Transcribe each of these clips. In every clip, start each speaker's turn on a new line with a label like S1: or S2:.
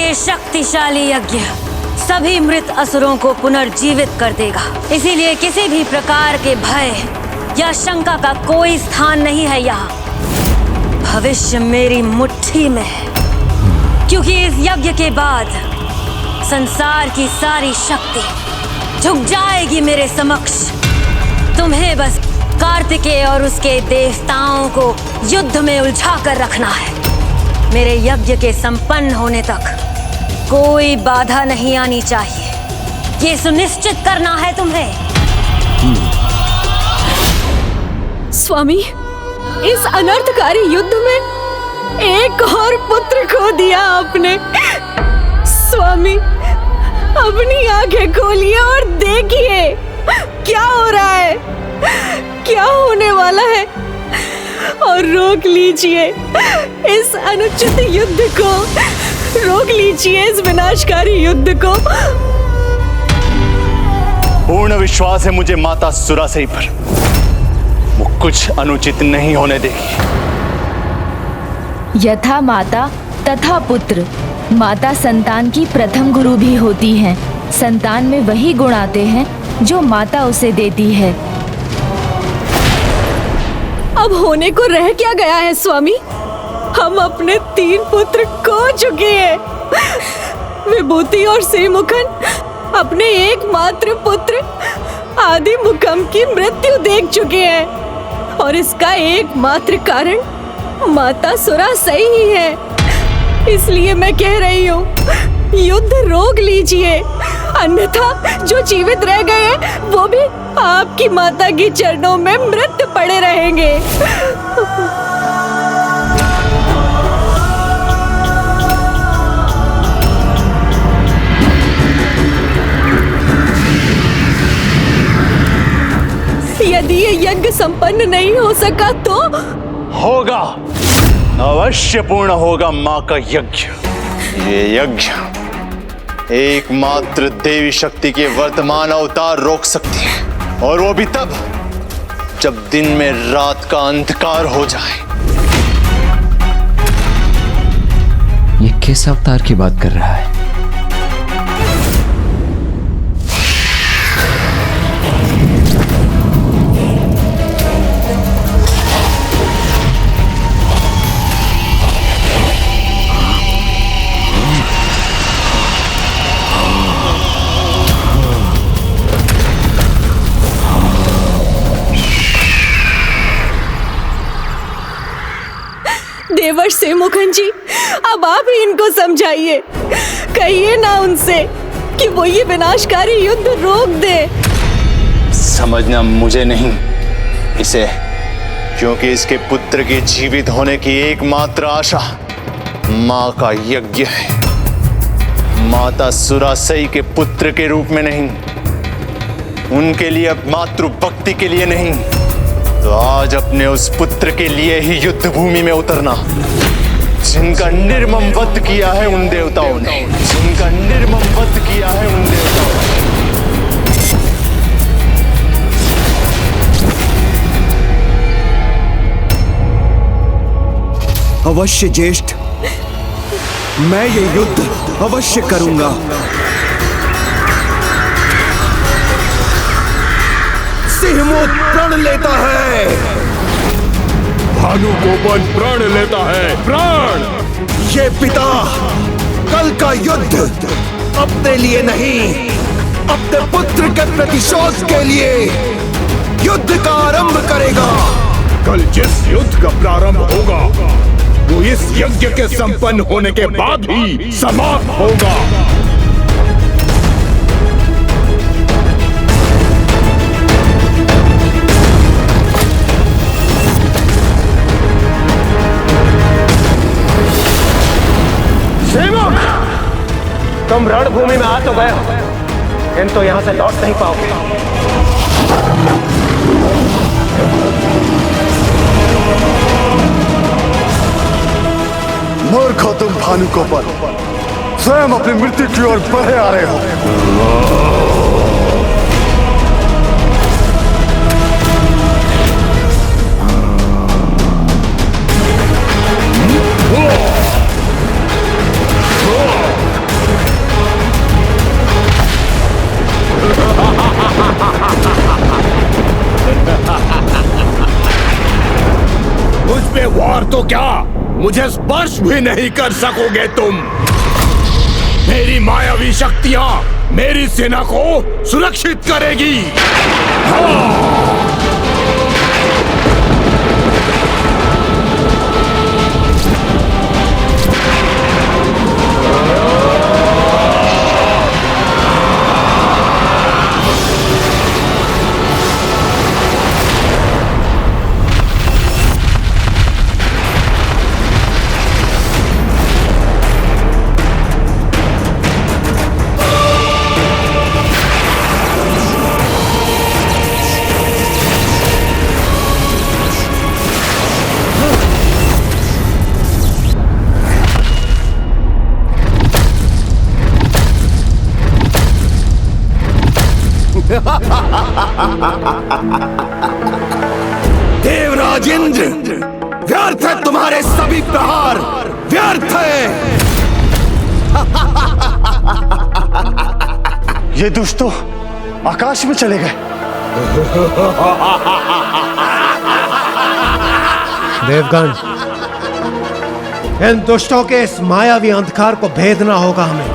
S1: ये शक्तिशाली यज्ञ सभी मृत असुरों को पुनर्जीवित कर देगा। इसीलिए किसी भी प्रकार के भय या शंका का कोई स्थान नहीं है यहाँ। भविष्य मेरी मुट्ठी में है, क्योंकि इस यज्ञ के बाद संसार की सारी शक्ति झुक जाएगी मेरे समक्ष। तुम्हें बस कार्तिकेय और उसके देवताओं को युद्ध में उलझा कर रखना है। मेरे यज्ञ के संपन्न होने तक कोई बाधा नहीं आनी चाहिए, ये सुनिश्चित करना है तुम्हें।
S2: स्वामी, इस अनर्थकारी युद्ध में एक और पुत्र खो दिया आपने। स्वामी, अपनी आंखें खोलिए और देखिए क्या हो रहा है, क्या होने वाला है, और रोक लीजिए इस अनुचित युद्ध को, रोक लीजिए इस विनाशकारी युद्ध को।
S3: पूर्ण विश्वास है मुझे माता सुरासई पर, वो कुछ अनुचित नहीं होने देगी।
S4: यथा माता तथा पुत्र, माता संतान की प्रथम गुरु भी होती हैं। संतान में वही गुण आते हैं जो माता उसे देती है।
S2: अब होने को रह क्या गया है स्वामी? हम अपने 3 पुत्र खो चुके हैं। विभूति और श्रीमुखन अपने एकमात्र पुत्र आदिमुखम की मृत्यु देख चुके हैं, और इसका एकमात्र कारण माता सुरासई ही है। इसलिए मैं कह रही हूँ, युद्ध रोक लीजिए, अन्यथा जो जीवित रह गए हैं वो भी आपकी माता के चरणों में मृत पड़े रहेंगे। यदि ये यज्ञ संपन्न नहीं हो सका तो
S3: होगा, अवश्य पूर्ण होगा मां का यज्ञ। ये यज्ञ एकमात्र देवी शक्ति के वर्तमान अवतार रोक सकती है, और वो भी तब जब दिन में रात का अंधकार हो जाए।
S5: ये किस अवतार की बात कर रहा है?
S2: देवर्ष श्रीमुखन जी, अब आप ही इनको समझाइए, कहिए ना उनसे कि वो ये विनाशकारी युद्ध रोक दे।
S3: समझना मुझे नहीं इसे, क्योंकि इसके पुत्र के जीवित होने की एकमात्र आशा मां का यज्ञ है। माता सुरासई के पुत्र के रूप में नहीं, उनके लिए अब मातृ भक्ति के लिए नहीं, तो आज अपने उस पुत्र के लिए ही युद्ध भूमि में उतरना, जिनका निर्मम वध किया है उन देवताओं ने, जिनका निर्मम वध किया है उन देवताओं ने।
S6: अवश्य ज्येष्ठ, मैं ये युद्ध अवश्य करूंगा। सिंहमुख प्रण लेता है।
S7: भानुगोपन प्रण लेता है, प्राण।
S6: ये पिता कल का युद्ध अपने लिए नहीं, अपने पुत्र के प्रतिशोध के लिए युद्ध का आरंभ करेगा।
S7: कल जिस युद्ध का प्रारंभ होगा वो इस यज्ञ के संपन्न होने के बाद ही समाप्त होगा।
S8: तुम रणभूमि में आ तो गए हो, किंतु यहां से लौट नहीं पाओगे।
S3: मूर्ख हो तुम भानुगोपन, स्वयं अपनी मृत्यु की ओर बढ़े आ रहे हो।
S7: मुझे स्पर्श भी नहीं कर सकोगे तुम। मेरी मायावी शक्तियां मेरी सेना को सुरक्षित करेगी।
S6: देवराज इंद्र, व्यर्थ है तुम्हारे सभी प्रहार, व्यर्थ है।
S3: ये दुष्ट तो आकाश में चले गए।
S9: देवगण, इन दुष्टों के इस मायावी अंधकार को भेदना होगा हमें।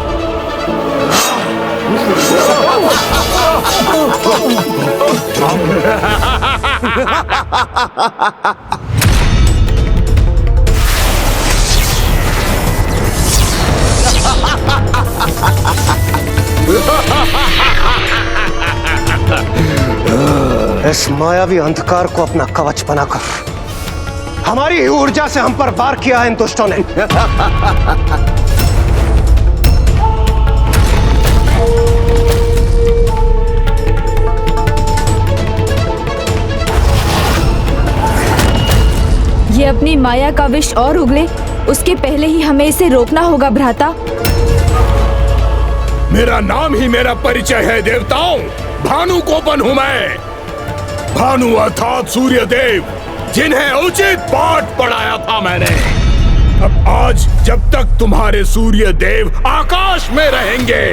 S9: इस मायावी अंधकार को अपना कवच बनाकर हमारी ही ऊर्जा से हम पर वार किया है इन दुष्टों ने।
S4: ये अपनी माया का विष और उगले, उसके पहले ही हमें इसे रोकना होगा भ्राता।
S7: मेरा नाम ही मेरा परिचय है देवताओं। भानु कोपन हूं मैं। भानु अर्थात सूर्य देव, जिन्हें उचित पाठ पढ़ाया था मैंने। अब आज जब तक तुम्हारे सूर्य देव आकाश में रहेंगे,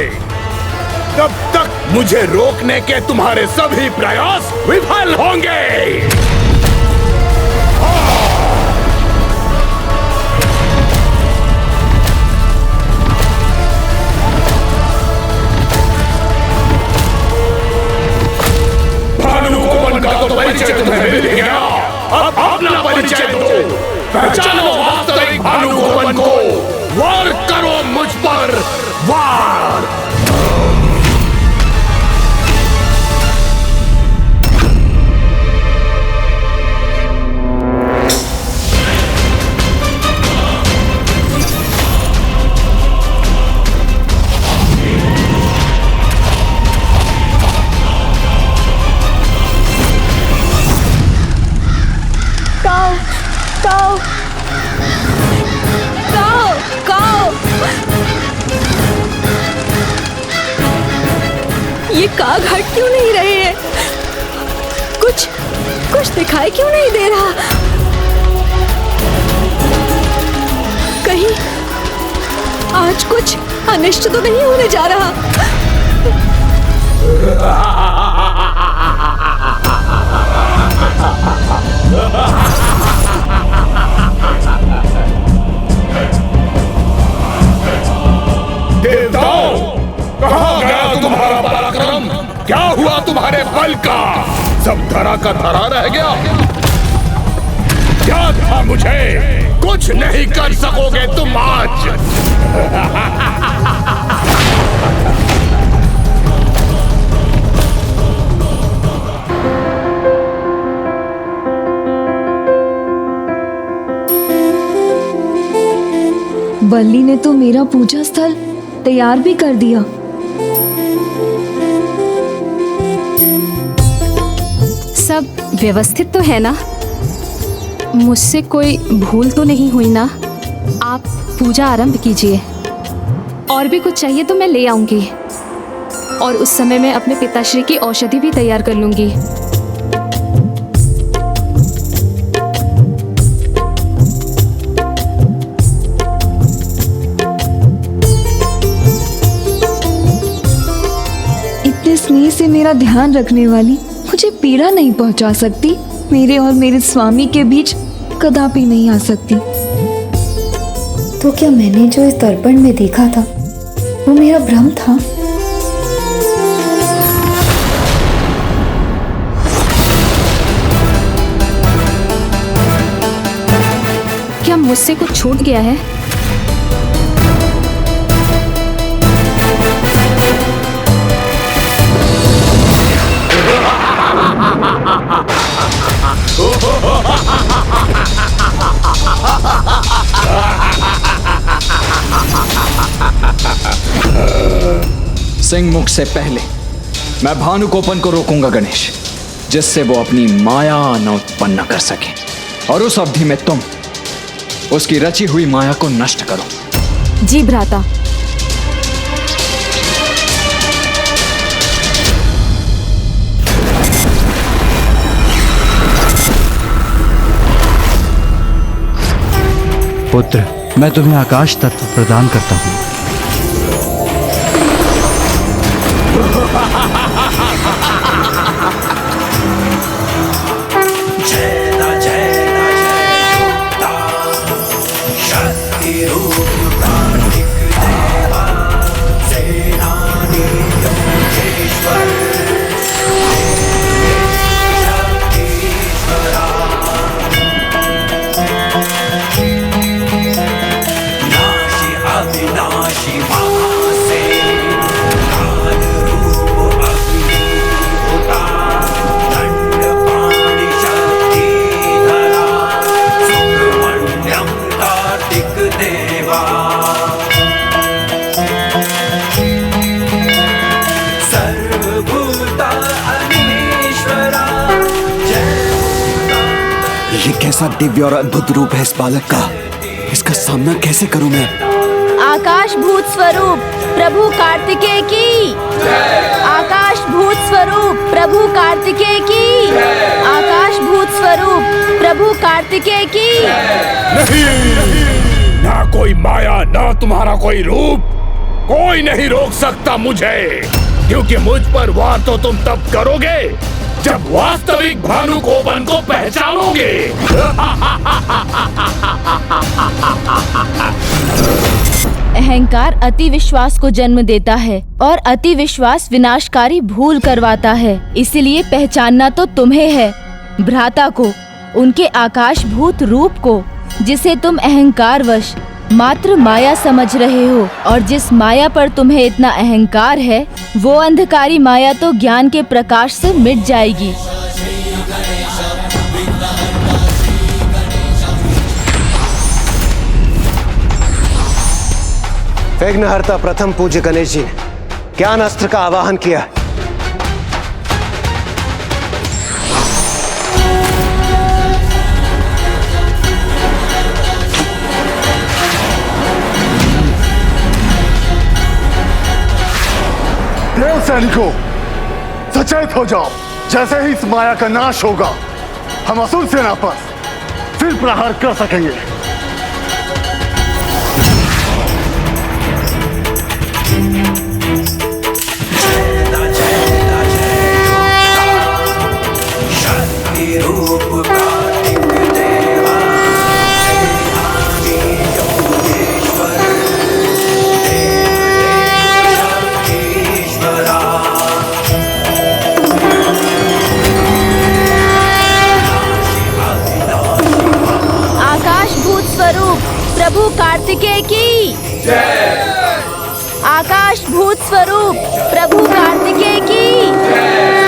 S7: तब तक मुझे रोकने के तुम्हारे सभी प्रयास विफल होंगे। परिचय तुम्हें मिल गया, अब अपना परिचय दो। पहचानो वास्तविक भानु कोपन को। वार करो मुझ पर, वार।
S2: ये काग हट क्यों नहीं रहे हैं? कुछ दिखाई क्यों नहीं दे रहा? कहीं आज कुछ अनिष्ट तो नहीं होने जा रहा?
S7: देवताओं, कहाँ गया तुम्हारा पराक्रम? क्या हुआ तुम्हारे बल का? सब धरा का धरा रह गया। क्या था मुझे? कुछ नहीं कर सकोगे तुम आज।
S2: वल्ली ने तो मेरा पूजा स्थल तैयार भी कर दिया।
S10: सब व्यवस्थित तो है ना? मुझसे कोई भूल तो नहीं हुई ना? आप पूजा आरंभ कीजिए। और भी कुछ चाहिए तो मैं ले आऊंगी, और उस समय मैं अपने पिताश्री की औषधि भी तैयार कर लूंगी।
S2: इतने स्नेह से मेरा ध्यान रखने वाली मुझे पीड़ा नहीं पहुंचा सकती। मेरे और मेरे स्वामी के बीच कदापि नहीं आ सकती।
S11: तो क्या मैंने जो इस दर्पण में देखा था वो मेरा भ्रम था?
S10: क्या मुझसे कुछ छूट गया है?
S5: सिंह मुख से पहले मैं भानुकोपन को रोकूंगा गणेश, जिससे वो अपनी माया न उत्पन्न कर सके, और उस अवधि में तुम उसकी रची हुई माया को नष्ट करो।
S10: जी भ्राता।
S12: पुत्र, मैं तुम्हें आकाश तत्व प्रदान करता हूँ।
S13: ये कैसा दिव्य और अद्भुत रूप है इस बालक का, इसका सामना कैसे करूं मैं?
S4: आकाश भूत स्वरूप प्रभु कार्तिकेय की, आकाश भूत स्वरूप प्रभु कार्तिकेय की, आकाश भूत स्वरूप प्रभु कार्तिकेय की।
S7: नहीं, ना कोई माया, ना तुम्हारा कोई रूप, कोई नहीं रोक सकता मुझे, क्योंकि मुझ पर वार तो तुम तब करोगे जब वास्तविक भानुकोपन को पहचानोगे।
S4: अहंकार अति विश्वास को जन्म देता है और अति विश्वास विनाशकारी भूल करवाता है, इसलिए पहचानना तो तुम्हें है भ्राता को, उनके आकाश भूत रूप को, जिसे तुम अहंकारवश मात्र माया समझ रहे हो, और जिस माया पर तुम्हें इतना अहंकार है वो अंधकारी माया तो ज्ञान के प्रकाश से मिट जाएगी।
S9: विघ्नहर्ता प्रथम पूज्य गणेश जी ने ज्ञान अस्त्र का आवाहन किया।
S6: देव सैनिकों, सचेत हो जाओ। जैसे ही इस माया का नाश होगा, हम असुर सेना पर फिर प्रहार कर सकेंगे।
S4: प्रभु कार्तिकेय की जय। आकाश भूत स्वरूप प्रभु कार्तिकेय की जय।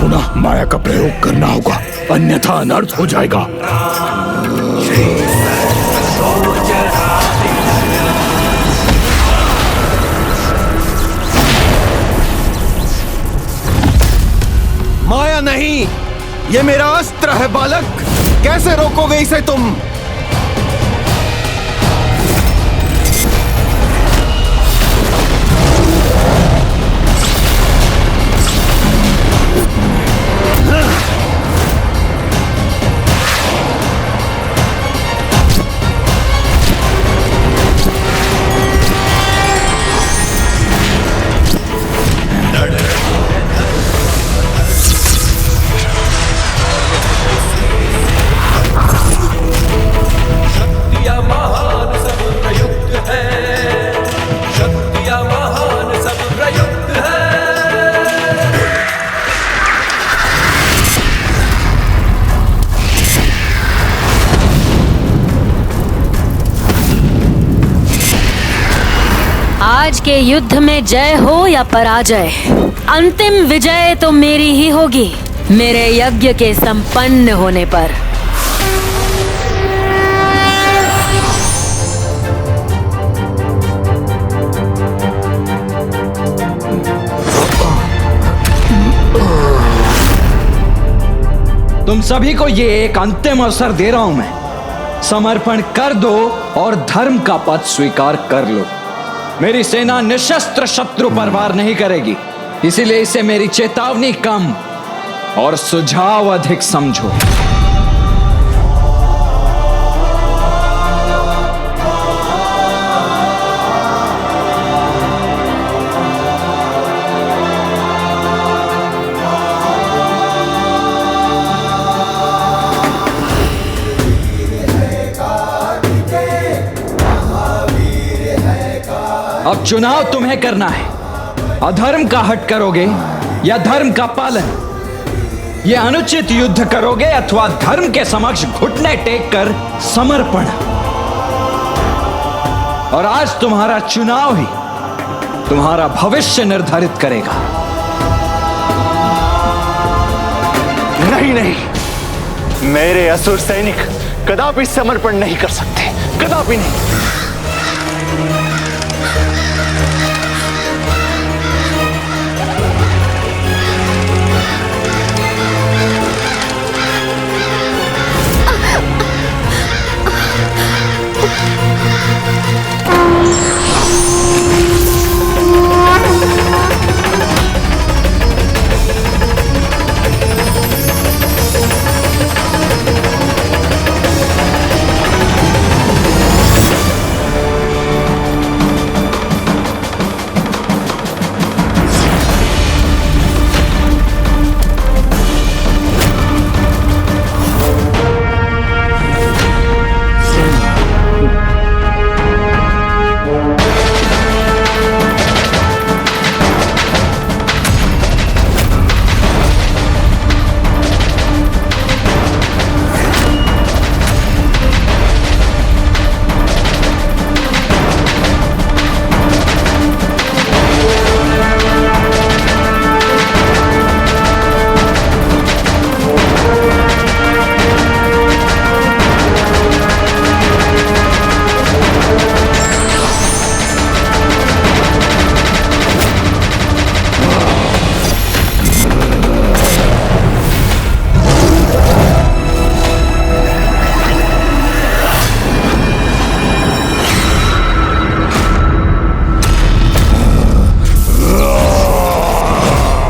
S7: पुनः माया का प्रयोग करना होगा, अन्यथा अनर्थ हो जाएगा।
S6: माया नहीं, ये मेरा अस्त्र है बालक, कैसे रोकोगे इसे तुम?
S1: आज के युद्ध में जय हो या पराजय, अंतिम विजय तो मेरी ही होगी मेरे यज्ञ के संपन्न होने पर।
S5: तुम सभी को ये एक अंतिम अवसर दे रहा हूं मैं। समर्पण कर दो और धर्म का पथ स्वीकार कर लो। मेरी सेना निशस्त्र शत्रु पर वार नहीं करेगी, इसीलिए इसे मेरी चेतावनी कम और सुझाव अधिक समझो। अब चुनाव तुम्हें करना है, अधर्म का हट करोगे या धर्म का पालन। ये अनुचित युद्ध करोगे अथवा धर्म के समक्ष घुटने टेक कर समर्पण। और आज तुम्हारा चुनाव ही तुम्हारा भविष्य निर्धारित करेगा।
S3: नहीं नहीं, मेरे असुर सैनिक कदापि समर्पण नहीं कर सकते, कदापि नहीं।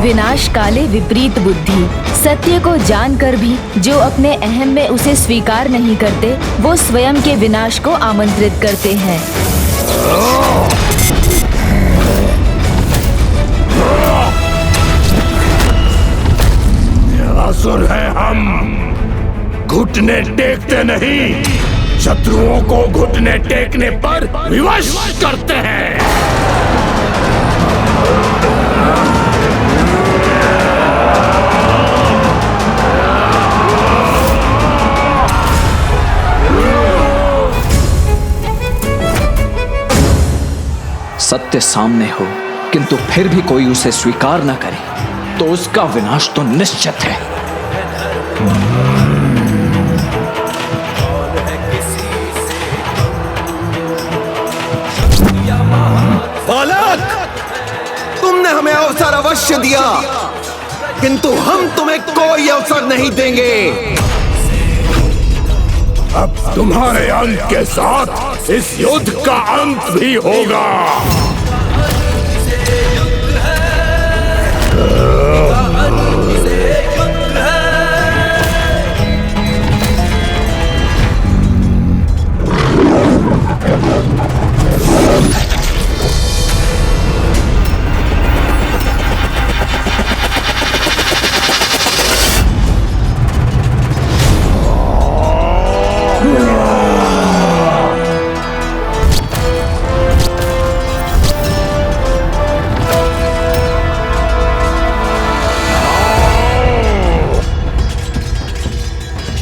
S4: विनाश काले विपरीत बुद्धि। सत्य को जानकर भी जो अपने अहम में उसे स्वीकार नहीं करते, वो स्वयं के विनाश को आमंत्रित करते हैं।
S7: असुर हैं हम, घुटने टेकते नहीं, शत्रुओं को घुटने टेकने पर विवश करते हैं।
S5: सत्य सामने हो किंतु फिर भी कोई उसे स्वीकार न करे, तो उसका विनाश तो निश्चित है।
S6: बालक, तुमने हमें अवसर अवश्य दिया, किंतु हम तुम्हें कोई अवसर नहीं देंगे।
S7: अब तुम्हारे अंत के साथ इस युद्ध का अंत भी होगा।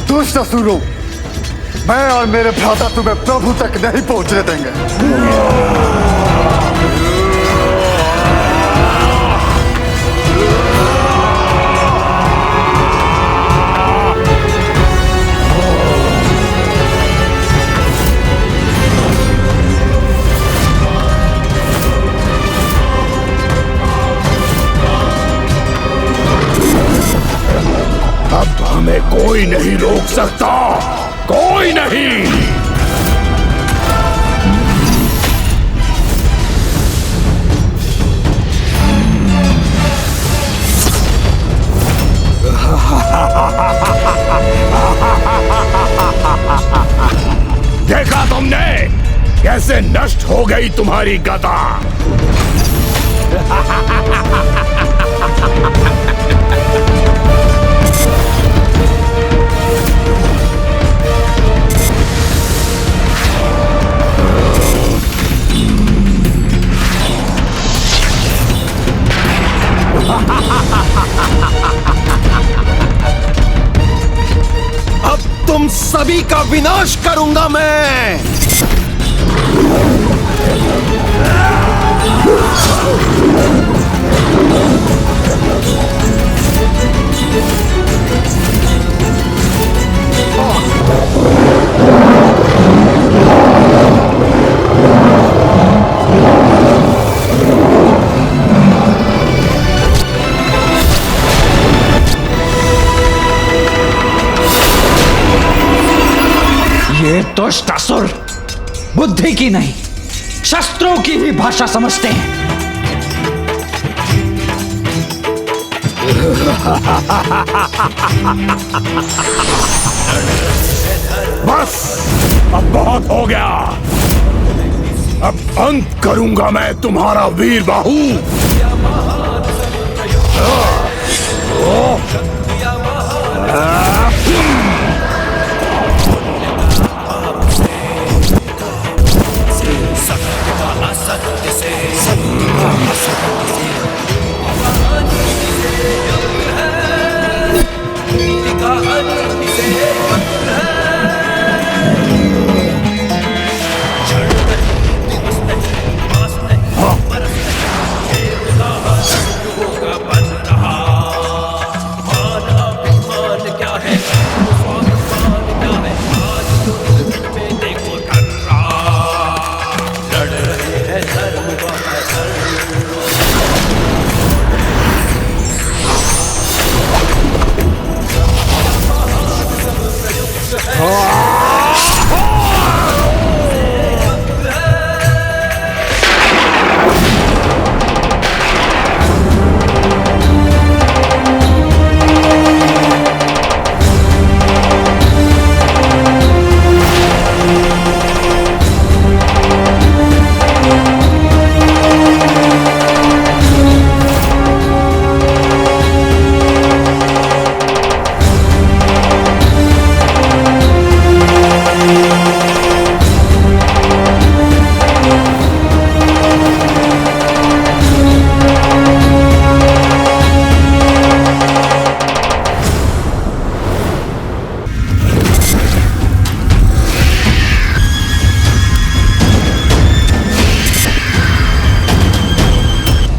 S12: दुष्ट असुरों, मैं और मेरे भ्राता तुम्हें प्रभु तक नहीं पहुंचने देंगे।
S7: अब हमें कोई नहीं रोक सकता, कोई नहीं। देखा तुमने कैसे नष्ट हो गई तुम्हारी गदा।
S6: अब तुम सभी का विनाश करूंगा मैं।
S5: ये दुष्ट असुर बुद्धि की नहीं, शस्त्रों की ही भाषा समझते हैं।
S7: बस अब बहुत हो गया। अब अंत करूंगा मैं तुम्हारा वीर बाहु।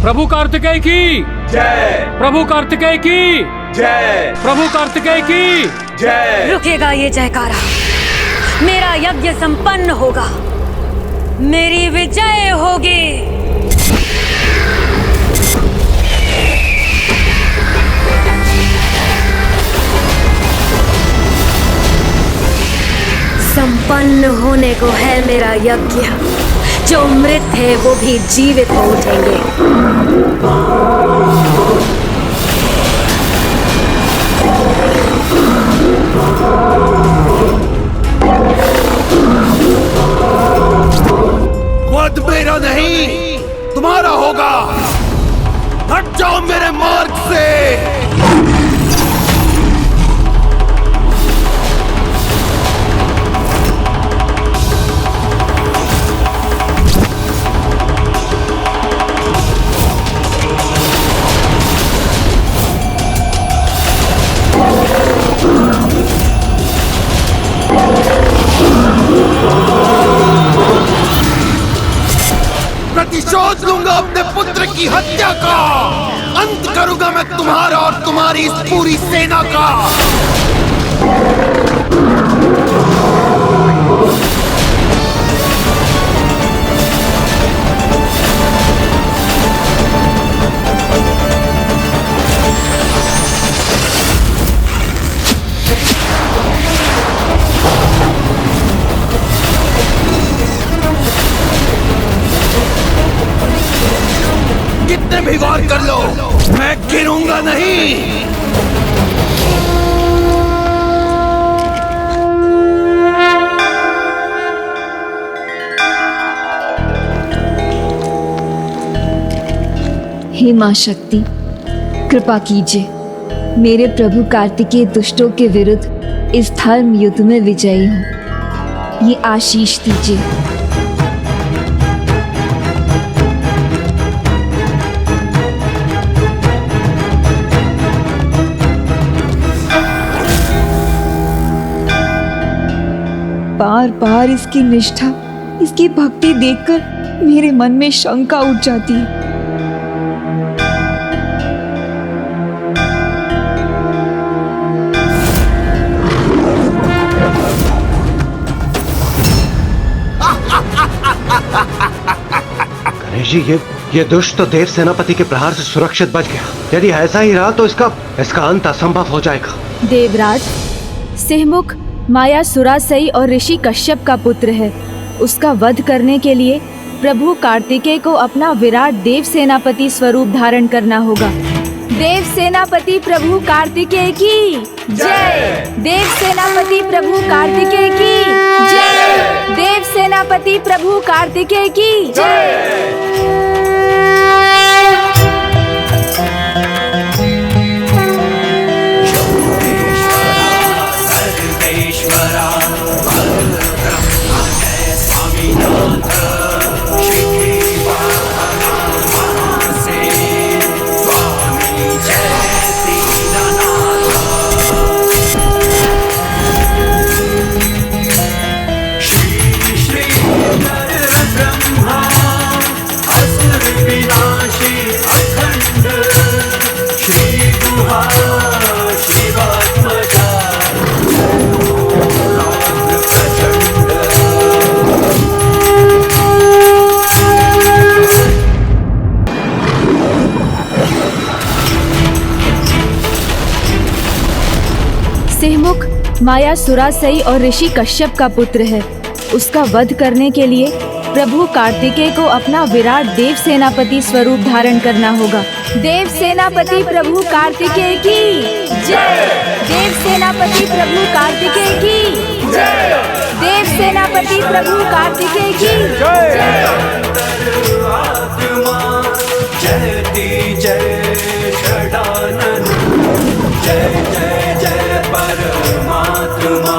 S14: प्रभु कार्तिकेय की
S7: जय।
S5: प्रभु कार्तिकेय की
S7: जय।
S5: प्रभु कार्तिकेय की
S7: जय।
S1: रुकेगा ये जयकारा, मेरा यज्ञ संपन्न होगा, मेरी विजय होगी। संपन्न होने को है मेरा यज्ञ, जो मृत है वो भी जीवित हो उठेंगे।
S6: वध मेरा नहीं, तुम्हारा होगा। हट जाओ मेरे मार्ग से। प्रतिशोध लूंगा अपने पुत्र की हत्या का। अंत करूंगा मैं तुम्हारा और तुम्हारी इस पूरी सेना का। कितने भी वार कर लो, मैं गिरूंगा नहीं।
S14: हे मां शक्ति, कृपा कीजिए, मेरे प्रभु कार्तिकेय दुष्टों के विरुद्ध इस धर्म युद्ध में विजयी हूँ। ये आशीष दीजिए। बार बार इसकी निष्ठा, इसकी भक्ति देखकर मेरे मन में शंका उठ जाती है।
S9: गणेश जी, ये दुष्ट तो देव सेनापति के प्रहार से सुरक्षित बच गया। यदि ऐसा ही रहा तो इसका अंत असंभव हो जाएगा।
S4: देवराज, सिंहमुख मायासुरासई और ऋषि कश्यप का पुत्र है। उसका वध करने के लिए प्रभु कार्तिकेय को अपना विराट देव सेनापति स्वरूप धारण करना होगा। देव सेनापति प्रभु कार्तिकेय की जय। देव सेनापति प्रभु कार्तिकेय की जय। देव सेनापति प्रभु कार्तिकेय की जय। सिंहमुख मायासुरासई और ऋषि कश्यप का पुत्र है। उसका वध करने के लिए प्रभु कार्तिकेय को अपना विराट देव सेनापति स्वरूप धारण करना होगा। देव सेनापति प्रभु कार्तिकेय की जय। देव सेनापति प्रभु कार्तिकेय की जय। देव सेनापति प्रभु कार्तिकेय की जय।
S15: जयति जय षडानन, जय जय जय परमात्मा।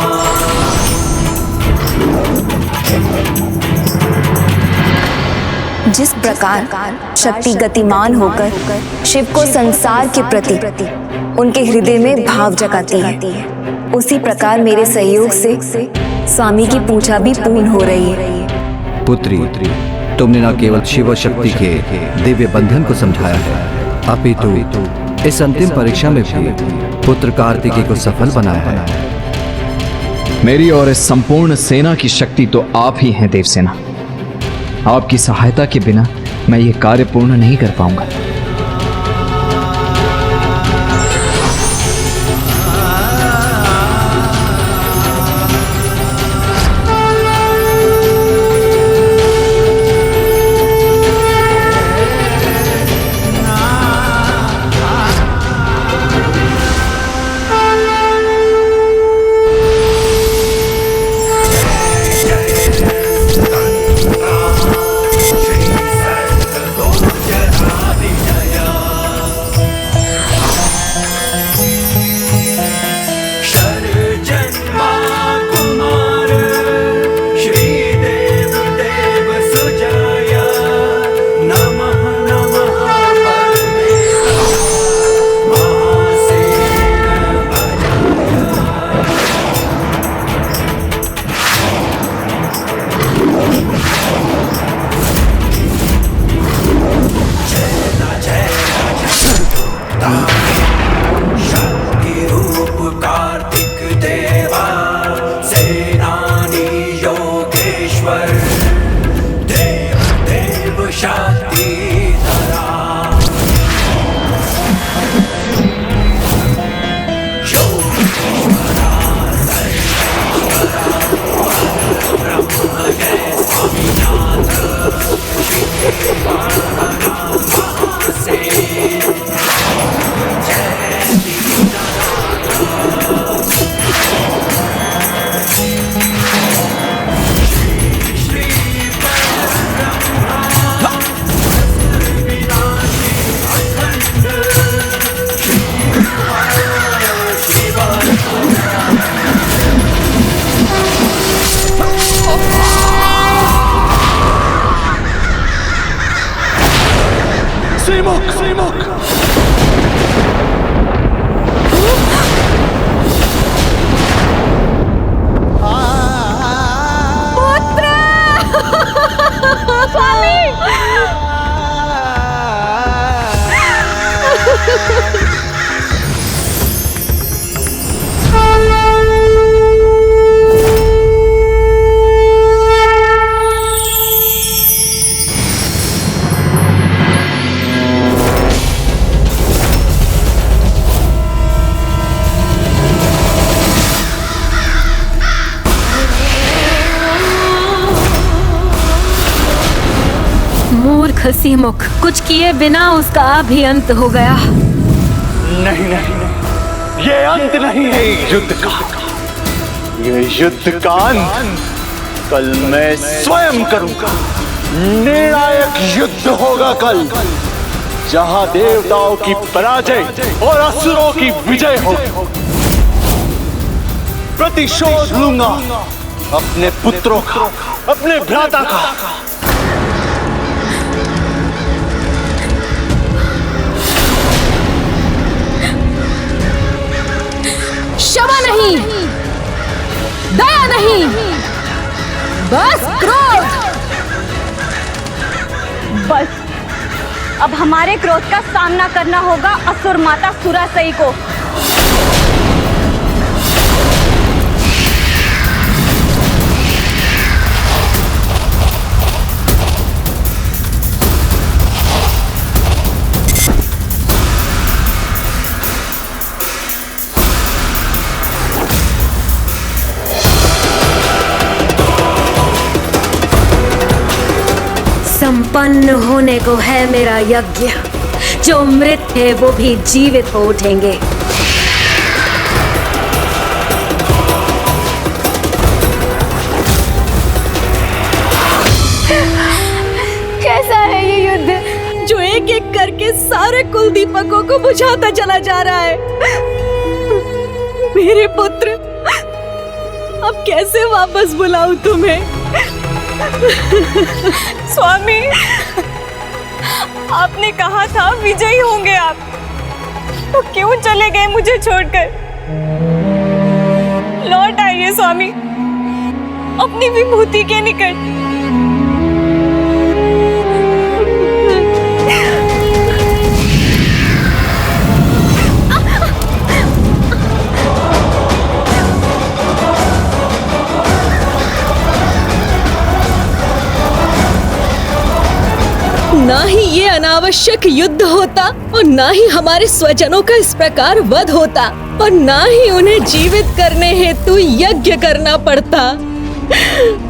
S16: जिस प्रकार शक्ति गतिमान होकर शिव को संसार के प्रति उनके हृदय में भाव जगाती है, उसी प्रकार मेरे सहयोग से स्वामी की पूजा भी पूर्ण हो रही है।
S17: पुत्री, तुमने न केवल शिव शक्ति के दिव्य बंधन को समझाया है, अपितु इस अंतिम परीक्षा में भी पुत्र कार्तिकेय को सफल बनाया है।
S5: मेरी और इस संपूर्ण सेना की शक्ति तो आप ही हैं देवसेना। आपकी सहायता के बिना मैं ये कार्य पूर्ण नहीं कर पाऊंगा।
S1: हंसी मुख, कुछ किए बिना उसका भी अंत हो गया।
S3: नहीं नहीं, ये अंत नहीं है युद्ध का। ये युद्ध का अंत कल मैं स्वयं करूंगा। निर्णायक युद्ध होगा कल, जहां देवताओं की पराजय और असुरों की विजय होगी। प्रतिशोध लूंगा अपने पुत्रों का, अपने भ्राता का।
S2: क्षमा नहीं, दया नहीं, बस क्रोध।
S16: बस अब हमारे क्रोध का सामना करना होगा असुर माता सुरासई को।
S1: संपन्न होने को है मेरा यज्ञ, जो मृत है वो भी जीवित हो उठेंगे।
S2: कैसा है ये युद्ध, जो एक एक करके सारे कुल दीपकों को बुझाता चला जा रहा है। मेरे पुत्र, अब कैसे वापस बुलाऊं तुम्हें?
S16: स्वामी, आपने कहा था विजयी होंगे आप, तो क्यों चले गए मुझे छोड़कर? लौट आइए स्वामी, अपनी विभूति के निकट।
S2: ना ही ये अनावश्यक युद्ध होता और ना ही हमारे स्वजनों का इस प्रकार वध होता और ना ही उन्हें जीवित करने हेतु यज्ञ करना पड़ता।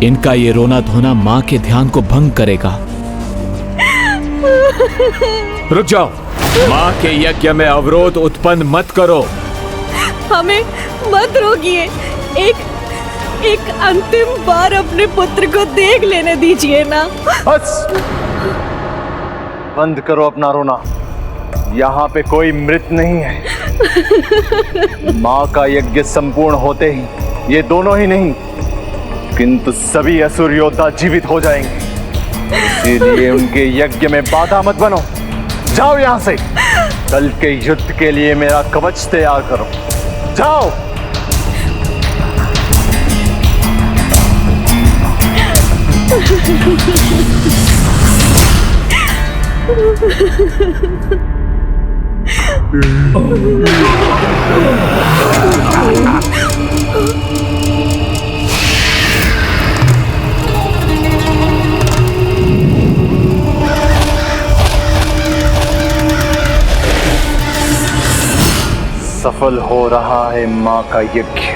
S5: इनका ये रोना धोना माँ के ध्यान को भंग करेगा। रुक जाओ, माँ के यज्ञ में अवरोध उत्पन्न मत करो।
S2: हमें मत रोकिए, एक अंतिम बार अपने पुत्र को देख लेने दीजिए ना।
S3: बस बंद करो अपना रोना। यहाँ पे कोई मृत नहीं है। माँ का यज्ञ संपूर्ण होते ही ये दोनों ही नहीं किंतु सभी असुर योद्धा जीवित हो जाएंगे। इसीलिए उनके यज्ञ में बाधा मत बनो। जाओ यहाँ से। कल के युद्ध के लिए मेरा कवच तैयार करो। जाओ। सफल हो रहा है मां का यज्ञ।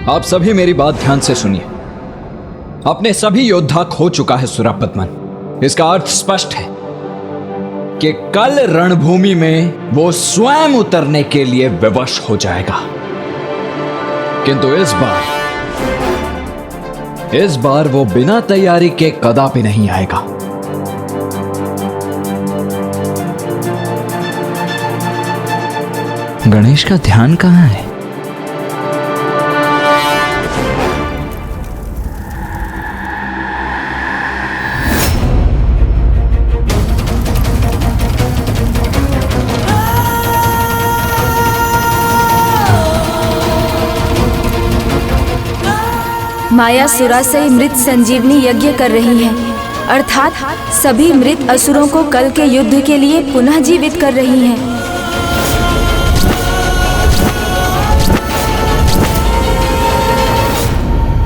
S5: आप सभी मेरी बात ध्यान से सुनिए। अपने सभी योद्धा खो चुका है सुरापद्मन। इसका अर्थ स्पष्ट है कि कल रणभूमि में वो स्वयं उतरने के लिए विवश हो जाएगा। किंतु इस बार वो बिना तैयारी के कदापि नहीं आएगा। गणेश का ध्यान कहां है?
S4: माया सुरा से मृत संजीवनी यज्ञ कर रही है, अर्थात सभी मृत असुरों को कल के युद्ध के लिए पुनः जीवित कर रही है।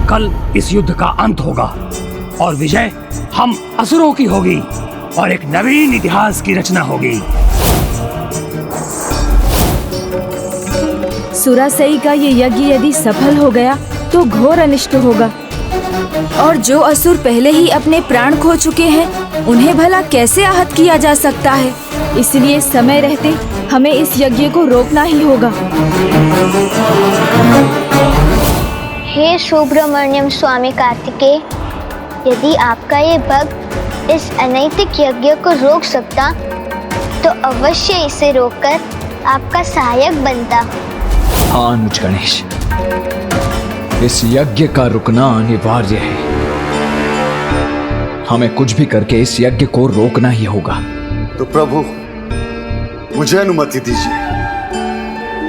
S18: कल इस युद्ध का अंत होगा और विजय हम असुरों की होगी और एक नवीन इतिहास की रचना होगी।
S4: सुरासई का ये यज्ञ यदि सफल हो गया तो घोर अनिष्ट होगा और जो असुर पहले ही अपने प्राण खो चुके हैं उन्हें भला कैसे आहत किया जा सकता है। इसलिए समय रहते हमें इस यज्ञ को रोकना ही होगा।
S19: हे सुब्रमण्यम स्वामी कार्तिकेय, यदि आपका ये भक्त इस अनैतिक यज्ञ को रोक सकता तो अवश्य इसे रोककर आपका सहायक बनता।
S5: हाँ अनुज गणेश, इस यज्ञ का रुकना अनिवार्य है। हमें कुछ भी करके इस यज्ञ को रोकना ही होगा।
S12: तो प्रभु मुझे अनुमति दीजिए,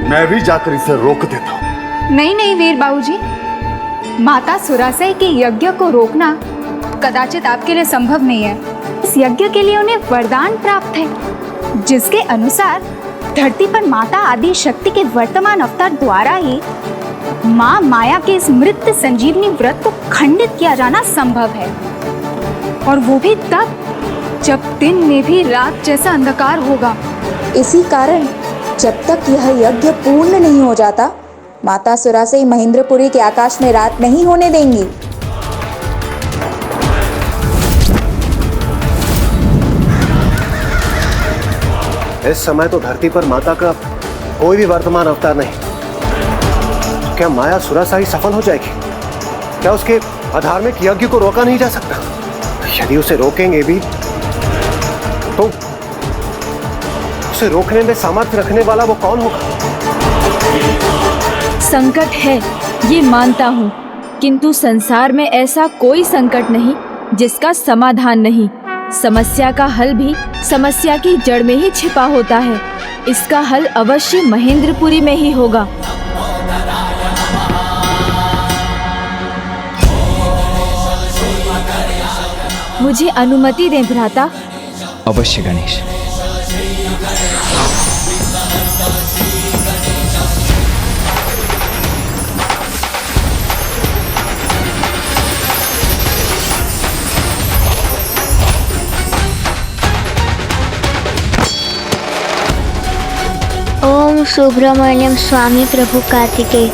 S12: मैं भी जाकर इसे रोक देता हूँ।
S20: नहीं नहीं वीर बाबूजी, माता सुरासई के यज्ञ को रोकना कदाचित आपके लिए संभव नहीं है। इस यज्ञ के लिए उन्हें वरदान प्राप्त है जिसके अनुसार धरती पर माता आदि शक्ति के वर्तमान अवतार द्वारा ही माँ माया के इस मृत संजीवनी व्रत को खंडित किया जाना संभव है, और वो भी तब जब दिन में भी रात जैसा अंधकार होगा।
S21: इसी कारण जब तक यह यज्ञ पूर्ण नहीं हो जाता माता सुरासई महेंद्रपुरी के आकाश में रात नहीं होने देंगी।
S9: इस समय तो धरती पर माता का कोई भी वर्तमान अवतार नहीं। क्या माया सुरासई सफल हो जाएगी? क्या उसके अधार्मिक यज्ञ को रोका नहीं जा सकता? यदि उसे रोकेंगे भी तो उसे रोकने में सामर्थ्य रखने वाला वो कौन होगा?
S4: संकट है ये मानता हूँ, किंतु संसार में ऐसा कोई संकट नहीं जिसका समाधान नहीं। समस्या का हल भी समस्या की जड़ में ही छिपा होता है। इसका हल अवश्य महेंद्रपुरी में ही होगा। मुझे अनुमति दें भ्राता।
S5: अवश्य गणेश।
S19: ओम सुब्रमण्यम स्वामी प्रभु कार्तिकेय।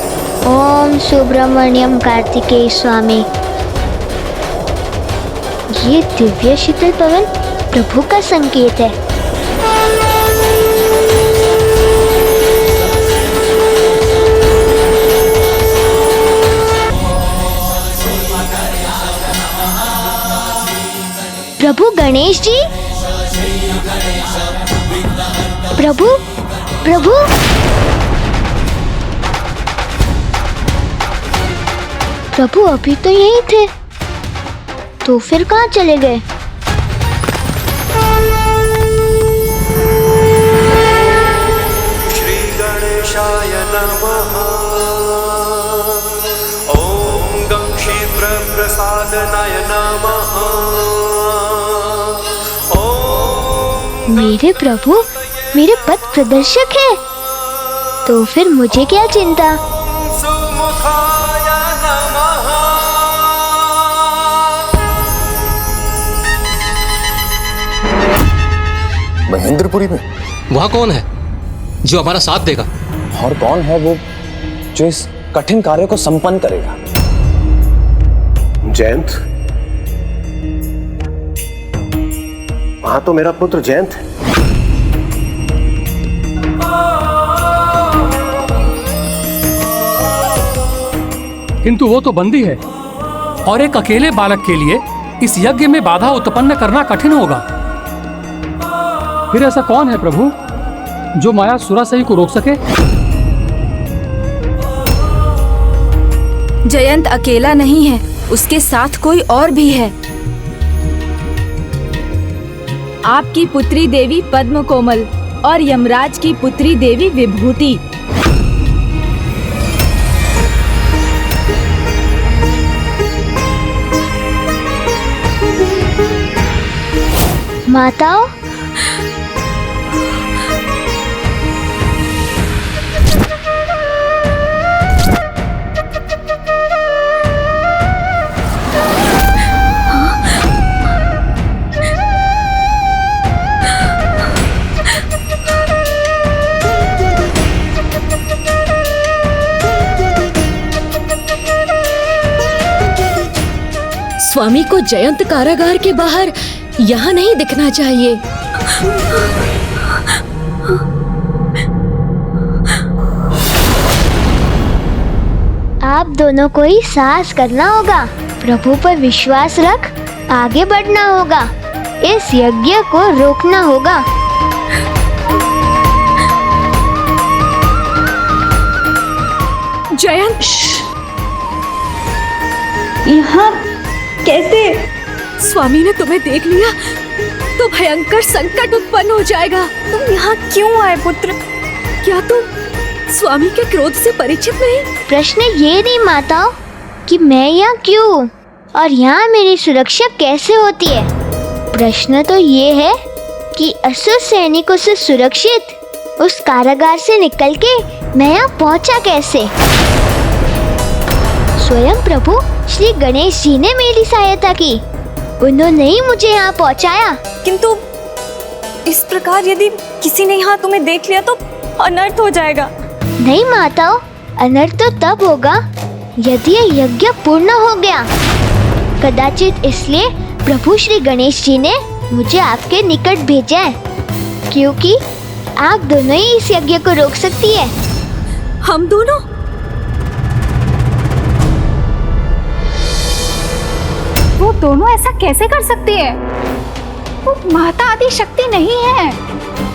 S19: ओम सुब्रमण्यम कार्तिकेय स्वामी। ये दिव्य शीतल पवन प्रभु का संकेत है। प्रभु गणेश जी, प्रभु प्रभु प्रभु अभी तो यहीं थे, तो फिर कहाँ चले गए?
S15: श्री गणेशाय नमः। ओम गं क्षिप्र प्रसादनाय नमः।
S19: मेरे प्रभु मेरे पथ प्रदर्शक है, तो फिर मुझे क्या चिंता?
S8: महेंद्रपुरी में
S22: वहाँ कौन है जो हमारा साथ देगा?
S8: और कौन है वो जो इस कठिन कार्य को संपन्न करेगा?
S9: जयंत, वहां तो मेरा पुत्र जयंत है।
S18: किंतु वो तो बंदी है और एक अकेले बालक के लिए इस यज्ञ में बाधा उत्पन्न करना कठिन होगा। फिर ऐसा कौन है प्रभु जो माया सुरासई को रोक सके?
S4: जयंत अकेला नहीं है, उसके साथ कोई और भी है। आपकी पुत्री देवी पद्म कोमल और यमराज की पुत्री देवी विभूति।
S19: माताओं,
S2: स्वामी को जयंत कारागार के बाहर यहाँ नहीं दिखना चाहिए।
S19: आप दोनों को ही साहस करना होगा, प्रभु पर विश्वास रख आगे बढ़ना होगा, इस यज्ञ को रोकना होगा।
S2: जयंत, यहाँ कैसे? स्वामी ने तुम्हें देख लिया तो भयंकर संकट उत्पन्न हो जाएगा। तुम यहाँ क्यों आए पुत्र? क्या तुम स्वामी के क्रोध से परिचित नहीं?
S19: प्रश्न ये नहीं माताओं कि मैं यहाँ क्यों और यहाँ मेरी सुरक्षा कैसे होती है। प्रश्न तो ये है कि असुर सैनिकों से सुरक्षित उस कारागार से निकल के मैं यहाँ पहुँचा कैसे। स्वयं प्रभु श्री गणेश जी ने मेरी सहायता की, उन्होंने ही मुझे यहाँ पहुँचाया।
S2: किंतु इस प्रकार यदि किसी ने यहाँ तुम्हें देख लिया तो अनर्थ हो जाएगा।
S19: नहीं माताओं, अनर्थ तो तब होगा यदि यह यज्ञ पूर्ण हो गया। कदाचित इसलिए प्रभु श्री गणेश जी ने मुझे आपके निकट भेजा है, क्योंकि आप दोनों ही इस यज्ञ को रोक सकती है।
S2: हम दोनों?
S20: वो दोनों ऐसा कैसे कर सकती है? वो माता आदि शक्ति नहीं है।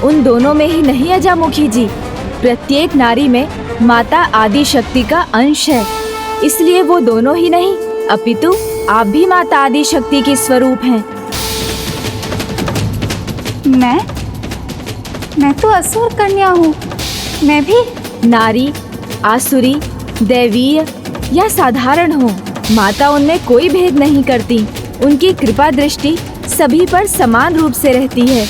S4: उन दोनों में ही नहीं अजामुखी जी, प्रत्येक नारी में माता आदि शक्ति का अंश है। इसलिए वो दोनों ही नहीं अपितु आप भी माता आदि शक्ति के स्वरूप हैं।
S20: मैं तो असुर कन्या हूँ। मैं भी
S4: नारी, आसुरी, दैवीय या साधारण हो, माता उनमें कोई भेद नहीं करती। उनकी कृपा दृष्टि सभी पर समान रूप से रहती है।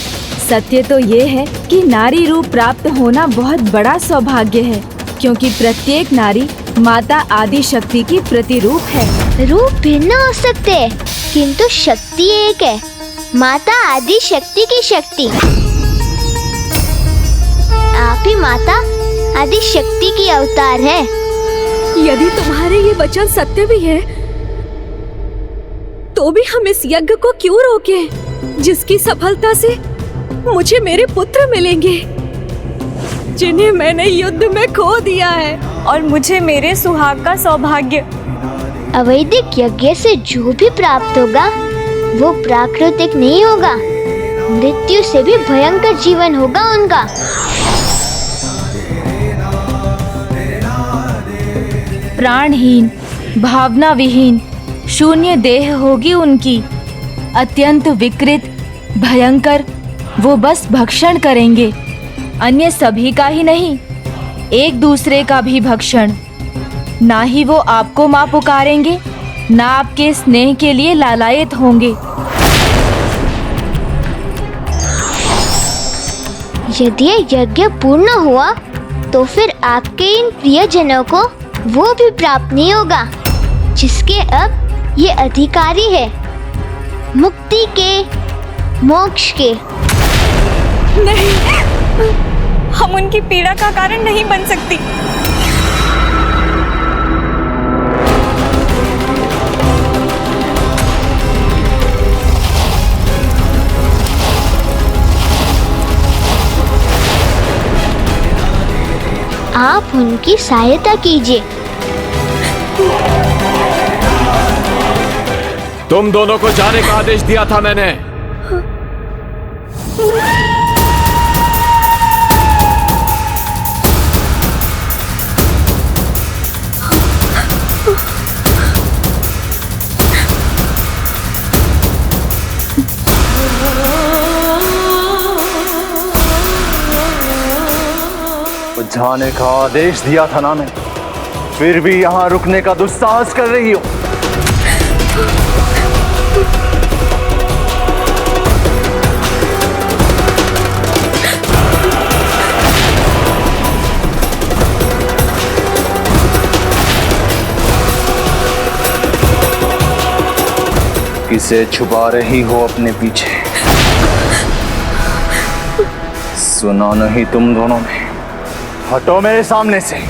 S4: सत्य तो ये है कि नारी रूप प्राप्त होना बहुत बड़ा सौभाग्य है, क्योंकि प्रत्येक नारी माता आदि शक्ति की प्रतिरूप है।
S19: रूप भिन्न हो सकते हैं, किंतु शक्ति एक है, माता आदि शक्ति की शक्ति। आप ही माता आदि शक्ति की अवतार है।
S2: यदि तुम्हारे ये वचन सत्य भी है, तो भी हम इस यज्ञ को क्यों रोकें, जिसकी सफलता से मुझे मेरे पुत्र मिलेंगे, जिन्हें मैंने युद्ध में खो दिया है,
S10: और मुझे मेरे सुहाग का सौभाग्य।
S19: अवैदिक यज्ञ से जो भी प्राप्त होगा वो प्राकृतिक नहीं होगा, मृत्यु से भी भयंकर जीवन होगा उनका।
S4: प्राणहीन, भावना विहीन, शून्य देह होगी उनकी, अत्यंत विकृत, भयंकर। वो बस भक्षण करेंगे, अन्य सभी का ही नहीं, एक दूसरे का भी भक्षण। ना ही वो आपको माँ पुकारेंगे, ना आपके स्नेह के लिए लालायित होंगे।
S19: यदि यज्ञ पूर्ण हुआ तो फिर आपके इन प्रियजनों को वो भी प्राप्त नहीं होगा जिसके अब ये अधिकारी है, मुक्ति के, मोक्ष के।
S10: नहीं, हम उनकी पीड़ा का कारण नहीं बन सकती।
S19: आप उनकी सहायता कीजिए।
S11: तुम दोनों को जाने का आदेश दिया था मैंने।
S3: जाने का आदेश दिया था ना मैंने, फिर भी यहाँ रुकने का दुस्साहस कर रही हो। किसे छुपा रही हो अपने पीछे? सुना नहीं तुम दोनों ने? हटो मेरे सामने से।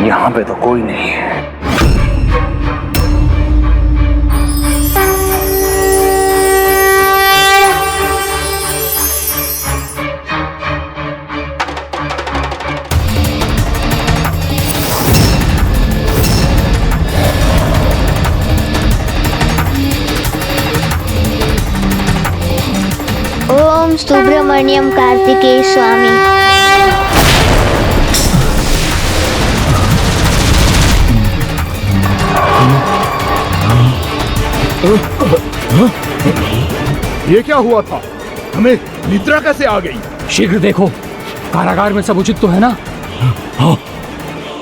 S3: यहाँ पे तो कोई नहीं है।
S19: ओम सुब्रमण्यम कार्तिकेय स्वामी।
S7: ये क्या हुआ था? हमें निद्रा कैसे आ गई?
S18: शीघ्र देखो, कारागार में सब उचित तो है ना?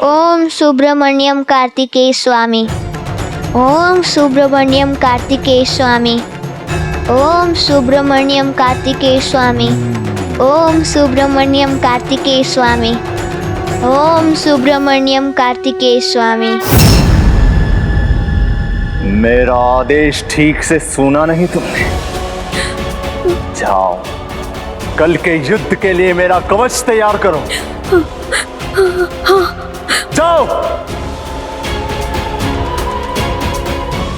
S19: ओम सुब्रमण्यम कार्तिकेय स्वामी। ओम सुब्रमण्यम कार्तिकेय स्वामी। ओम सुब्रमण्यम कार्तिकेय स्वामी। ओम सुब्रमण्यम कार्तिकेय स्वामी। ओम सुब्रमण्यम कार्तिकेय स्वामी।
S3: मेरा आदेश ठीक से सुना नहीं तुमने? जाओ, कल के युद्ध के लिए मेरा कवच तैयार करो। जाओ।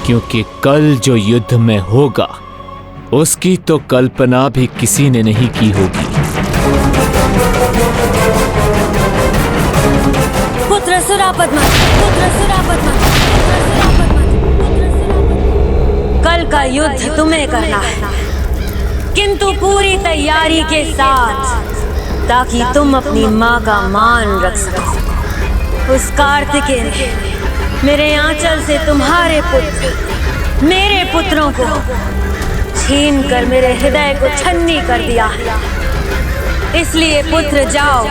S23: क्योंकि कल जो युद्ध में होगा उसकी तो कल्पना भी किसी ने नहीं की होगी।
S1: पुत्र सुरापद मत, पुत्र सुरापद मत, पुत्र सुरापद मत, पुत्र सुरापद मत। कल का युद्ध तुम्हें करना है, किंतु पूरी तैयारी के साथ, ताकि तुम अपनी माँ का मान रख सको। उस कार्तिकेय ने मेरे आंचल से तुम्हारे पुत्र, मेरे पुत्रों को छीन कर मेरे हृदय को छन्नी कर दिया। इसलिए पुत्र जाओ,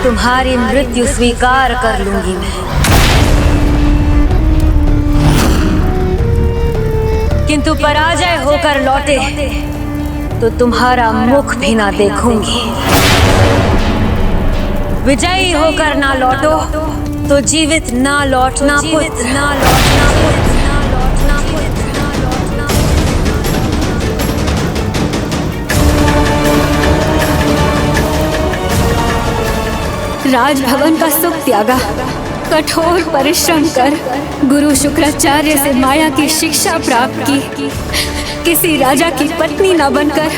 S1: तुम्हारी मृत्यु स्वीकार कर लूंगी मैं, किंतु पराजय होकर लौटे तो तुम्हारा मुख भी ना देखूंगी। विजयी होकर ना लौटो तो जीवित ना लौटना पुत्र, ना लौटना पुत्र, ना लौटना पुत्र, ना लौटना पुत्र।
S2: राजभवन का सुख त्यागा, कठोर परिश्रम कर गुरु शुक्राचार्य से माया की शिक्षा प्राप्त की, किसी राजा की पत्नी न बनकर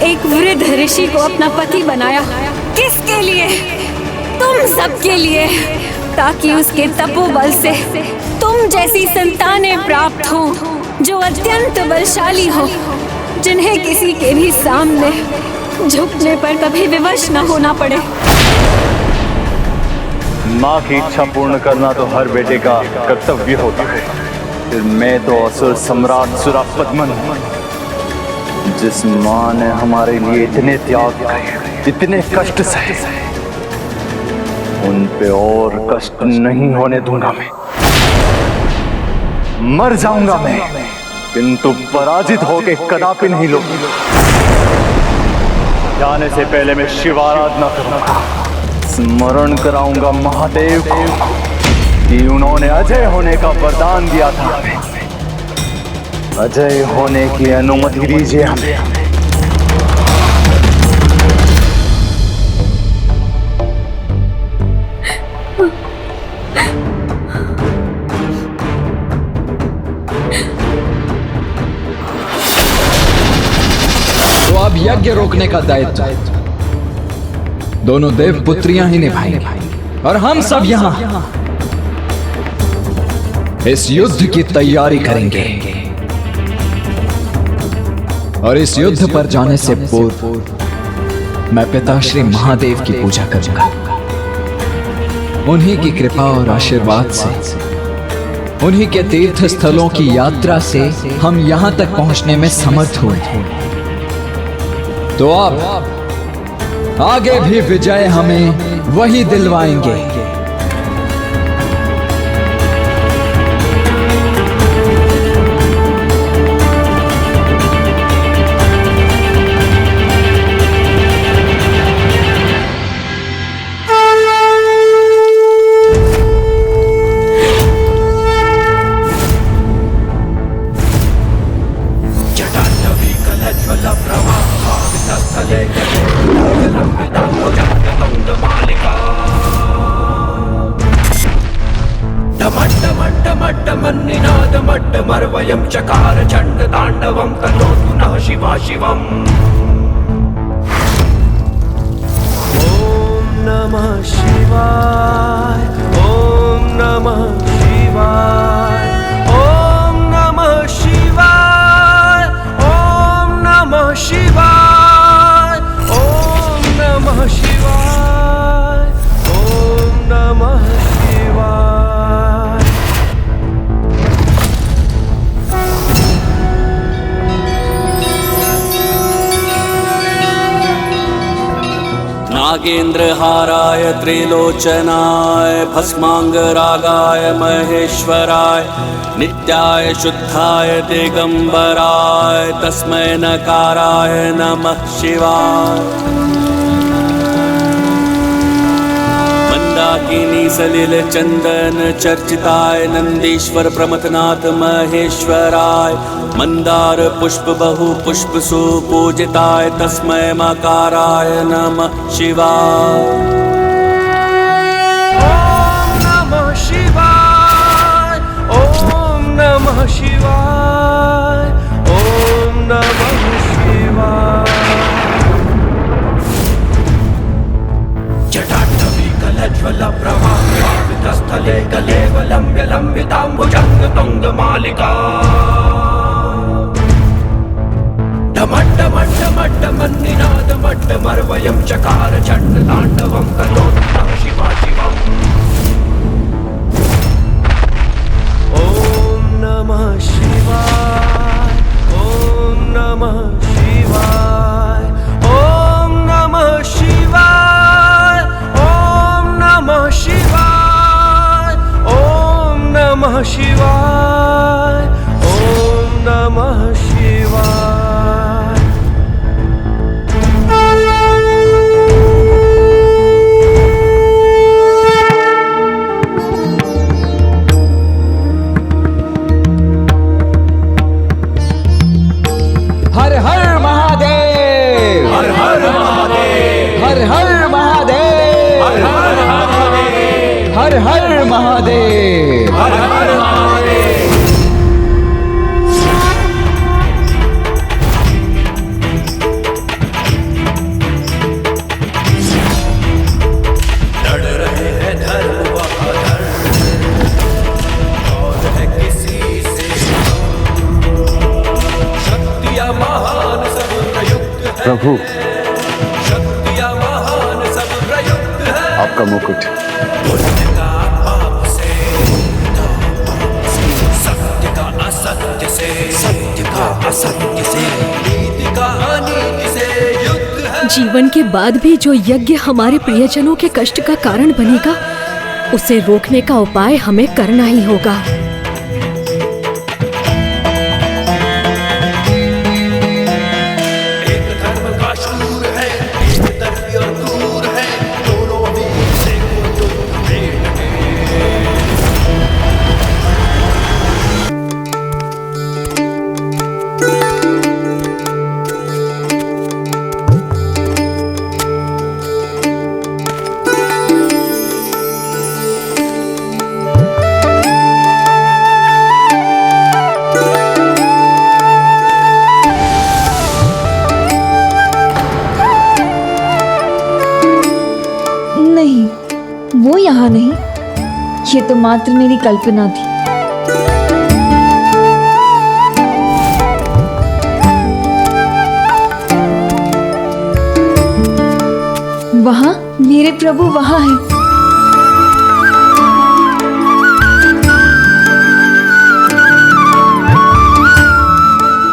S2: एक वृद्ध ऋषि को अपना पति बनाया। किसके लिए? तुम सबके लिए, ताकि उसके तपोबल से तुम जैसी संतानें प्राप्त हों जो अत्यंत बलशाली हो, जिन्हें किसी के भी सामने झुकने पर कभी विवश न होना पड़े।
S3: माँ की इच्छा पूर्ण करना तो हर बेटे का कर्तव्य होता है। फिर मैं तो असुर सम्राट सुरापद्मन हूँ। जिस माँ ने हमारे लिए इतने त्याग किए, इतने कष्ट सहे, उन पे और कष्ट नहीं होने दूंगा मैं। मर जाऊंगा मैं, किंतु पराजित होके कदापि नहीं लूंगा। जाने से पहले मैं शिव आराधना करूंगा, स्मरण कराऊंगा महादेव को कि उन्होंने अजय होने का वरदान दिया था। अजय होने की अनुमति दीजिए हमें।
S5: तो अब यज्ञ रोकने का दायित्व दोनों देव पुत्रियां ही निभाएंगी और हम सब यहाँ इस युद्ध की तैयारी करेंगे। और इस युद्ध पर जाने से पूर्व मैं पिता श्री महादेव की पूजा करूंगा। उन्हीं की कृपा और आशीर्वाद से, उन्हीं के तीर्थ स्थलों की यात्रा से हम यहां तक पहुंचने में समर्थ हुए। तो अब आगे भी विजय हमें वही दिलवाएंगे।
S15: मर्वयं चकार चंड तांडवं तनोतु नः शिवा शिवम्। ओम नमः शिवाय, ओम नमः शिवाय, ओम नमः शिवाय, ओम नमः शिवाय, ओम नमः शिवाय, ओम नमः शिवाय। नागेन्द्रहाराय त्रिलोचनाय भस्मांगरागाय महेश्वराय नित्याय शुद्धाय दिगंबराय तस्मै नकाराय नमः शिवाय। मंदाकिनी सलिल चंदन चर्चिताय नंदीश्वर प्रमथनाथ महेश्वराय मंदार पुष्प बहु पुष्प सुपूजिताय तस्मै मकाराय नमः शिवाय। ओम नमः शिवाय, ओम नमः शिवाय, ओम नमः शिवाय। जटाटवी कलज्वल प्रवाहितस्थले गले लंब्य लंबिताम्बुजंग तुंग मालिका। मट्टमन्निनाद मट्टमर्वयं चकार चंड तांडवं तनोतु नः शिवा शिवम्। ओम नमः शिवाय, ओम नमः शिवाय, ओम नमः शिवाय,
S5: हर हर महादेव,
S15: हर हर महादेव,
S5: हर हर महादेव,
S15: हर हर महादेव,
S5: हर हर महादेव,
S15: हर हर महादेव। लड़ रहे हैं धर्म व अधर्म, और है किसी से शक्तियां महान सब प्रयुक्त है,
S3: प्रभु
S15: शक्तियां महान सब प्रयुक्त है,
S3: आपका मुकुट।
S15: पुण्य का पाप से, सत्य का असत्य से, सत्य का असत्य से, नीति का अनीति से युद्ध है।
S2: जीवन के बाद भी जो यज्ञ हमारे प्रियजनों के कष्ट का कारण बनेगा, उसे रोकने का उपाय हमें करना ही होगा।
S15: एक धर्म का शूर है, एक तरफी और क्रूर है, दोनों वीर से युद्ध में लगे।
S21: नहीं, वो यहाँ नहीं। ये तो मात्र मेरी कल्पना थी। वहाँ मेरे प्रभु वहाँ हैं।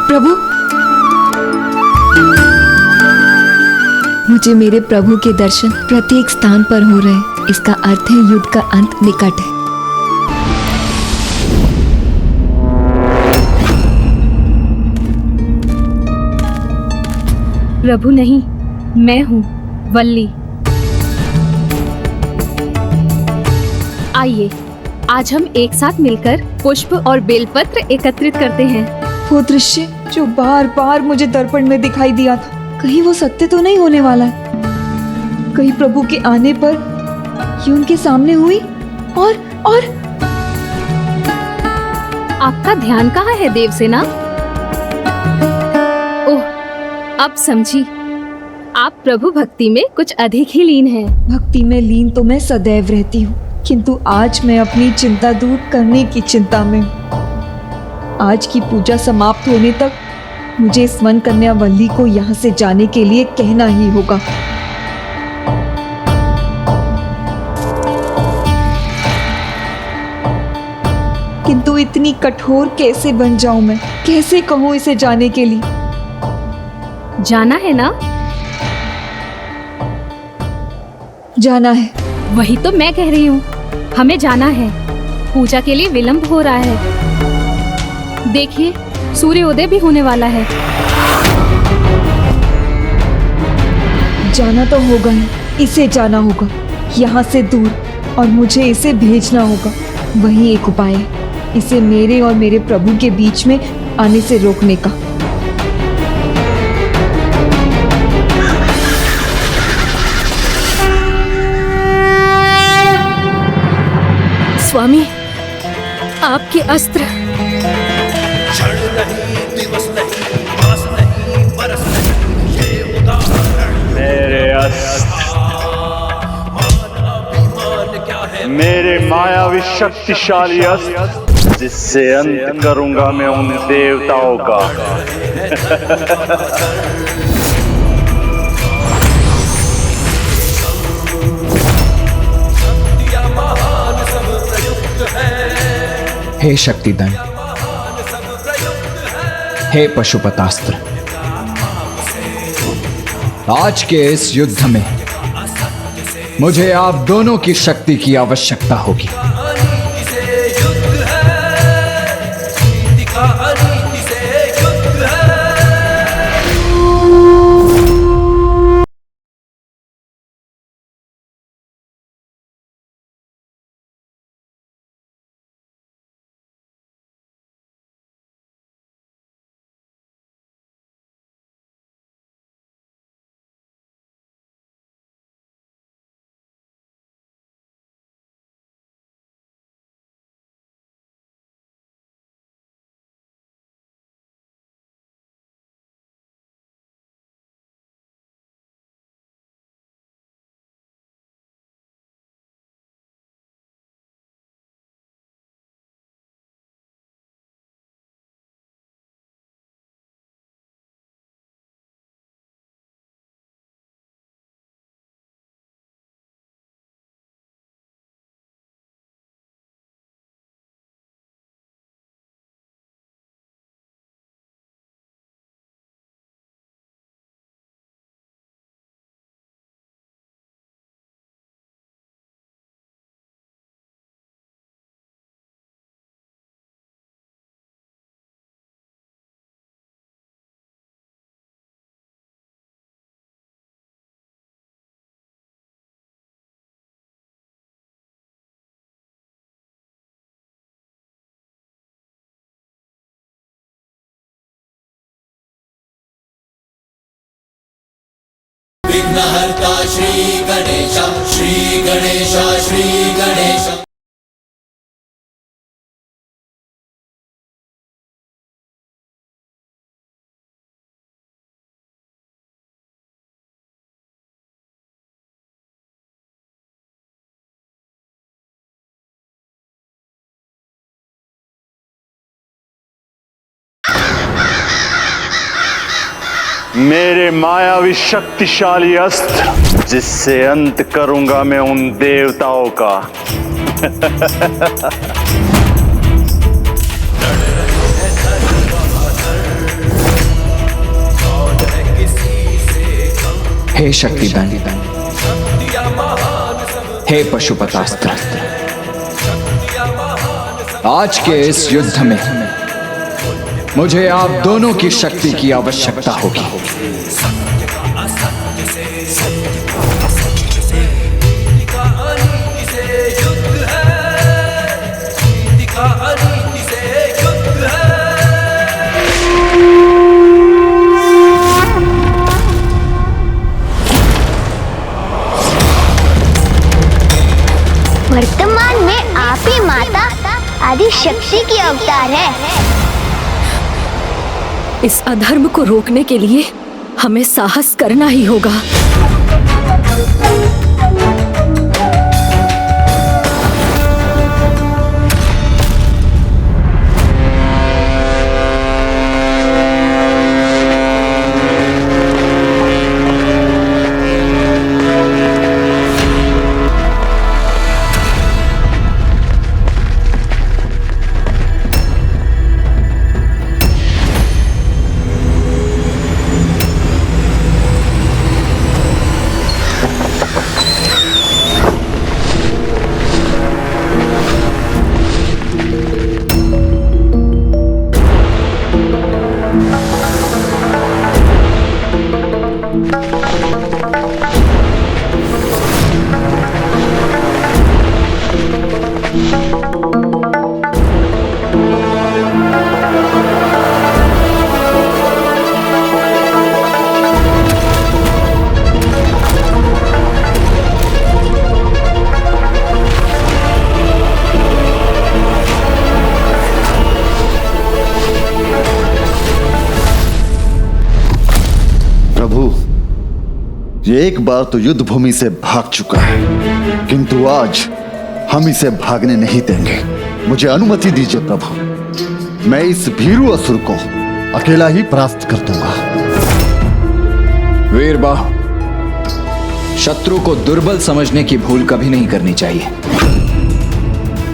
S21: प्रभु, मुझे मेरे प्रभु के दर्शन प्रत्येक स्थान पर हो रहे हैं। इसका अर्थ है युद्ध का अंत निकट है।
S20: प्रभु नहीं, मैं हूँ वल्ली। आइए, आज हम एक साथ मिलकर पुष्प और बेलपत्र एकत्रित करते हैं।
S21: वो दृश्य जो बार बार मुझे दर्पण में दिखाई दिया था, कहीं वो सत्य तो नहीं होने वाला है? कहीं प्रभु के आने पर ये उनके सामने हुई और
S20: आपका ध्यान कहाँ है देवसेना? ओह, अब समझी, आप प्रभु भक्ति में कुछ अधिक ही लीन हैं।
S21: भक्ति में लीन तो मैं सदैव रहती हूँ, किंतु आज मैं अपनी चिंता दूर करने की चिंता में हूँ। आज की पूजा समाप्त होने तक मुझे इस वन कन्या वल्ली को यहाँ से जाने के लिए कहना ही होगा। किंतु इतनी कठोर कैसे बन जाऊं मैं? कैसे कहूं इसे जाने के लिए?
S20: जाना है ना?
S21: जाना है।
S20: वही तो मैं कह रही हूँ, हमें जाना है। पूजा के लिए विलंब हो रहा है। देखिए, सूर्योदय भी होने वाला है।
S21: जाना तो होगा ही, इसे जाना होगा यहाँ से दूर, और मुझे इसे भेजना होगा। वही एक उपाय है, इसे मेरे और मेरे प्रभु के बीच में आने से रोकने का।
S2: स्वामी, आपके अस्त्र।
S15: क्षण नहीं, दिवस नहीं, मास नहीं, बरस नहीं, ये उदाहरण।
S3: मेरे अस्त्र, मेरे मायावी शक्तिशाली अस्त्र, जिससे अंत करूंगा मैं उन देवताओं का।
S5: हे शक्तिदंड, हे पशुपतास्त्र, आज के इस युद्ध में मुझे आप दोनों की शक्ति की आवश्यकता होगी।
S15: विघ्नहर्ता श्री गणेश, श्री गणेश, श्री गणेश।
S3: मेरे मायावी शक्तिशाली अस्त्र जिससे अंत करूंगा मैं उन देवताओं का।
S5: हे शक्ति बहन, हे पशुपतास्त्र, आज के इस युद्ध में मुझे आप दोनों की शक्ति की आवश्यकता होगी।
S19: वर्तमान में आप ही माता आदि शक्ति की अवतार है।
S2: इस अधर्म को रोकने के लिए हमें साहस करना ही होगा।
S12: ये एक बार तो युद्ध भूमि से भाग चुका है, किंतु आज हम इसे भागने नहीं देंगे। मुझे अनुमति दीजिए प्रभु, मैं इस भीरू असुर को अकेला ही परास्त कर दूंगा।
S5: वीरबाहु, शत्रु को दुर्बल समझने की भूल कभी नहीं करनी चाहिए।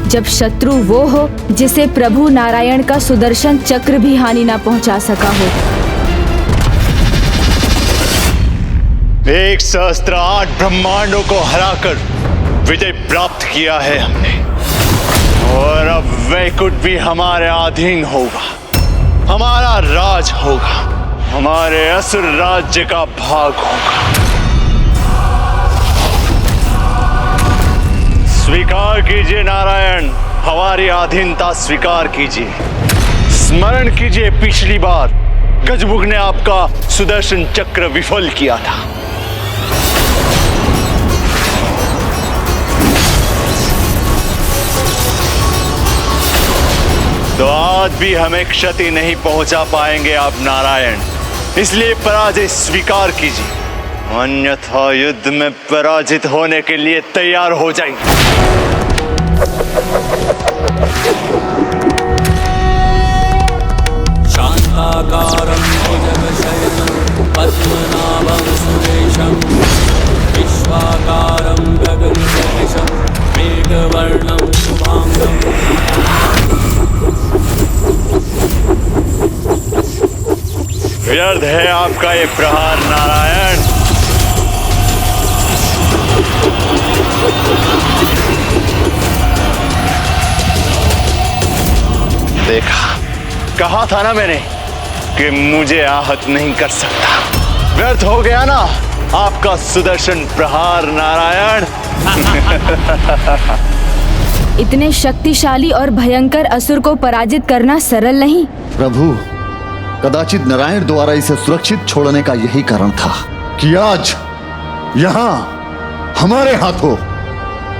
S4: जब शत्रु वो हो जिसे प्रभु नारायण का सुदर्शन चक्र भी हानि ना पहुंचा सका हो।
S3: 108 ब्रह्मांडों को हराकर विजय प्राप्त किया है हमने, और अब वैकुंठ भी हमारे अधीन होगा, हमारा राज होगा, हमारे असुर राज्य का भाग होगा। स्वीकार कीजिए नारायण, हमारी अधीनता स्वीकार कीजिए। स्मरण कीजिए पिछली बार गजमुख ने आपका सुदर्शन चक्र विफल किया था। तो आज भी हमें क्षति नहीं पहुंचा पाएंगे आप नारायण, इसलिए पराजय स्वीकार कीजिए, अन्यथा युद्ध में पराजित होने के लिए तैयार हो जाइए।
S15: शांताकारं भुजगशयनं पद्मनाभं सुरेशं विश्वाकारं गगनसदृशं मेघवर्णं शुभांगं।
S3: व्यर्थ है आपका ये प्रहार नारायण। देखा, कहा था ना मैंने कि मुझे आहत नहीं कर सकता। व्यर्थ हो गया ना आपका सुदर्शन प्रहार नारायण।
S4: इतने शक्तिशाली और भयंकर असुर को पराजित करना सरल नहीं।
S12: प्रभु, कदाचित नारायण द्वारा इसे सुरक्षित छोड़ने का यही कारण था कि आज यहाँ हमारे हाथों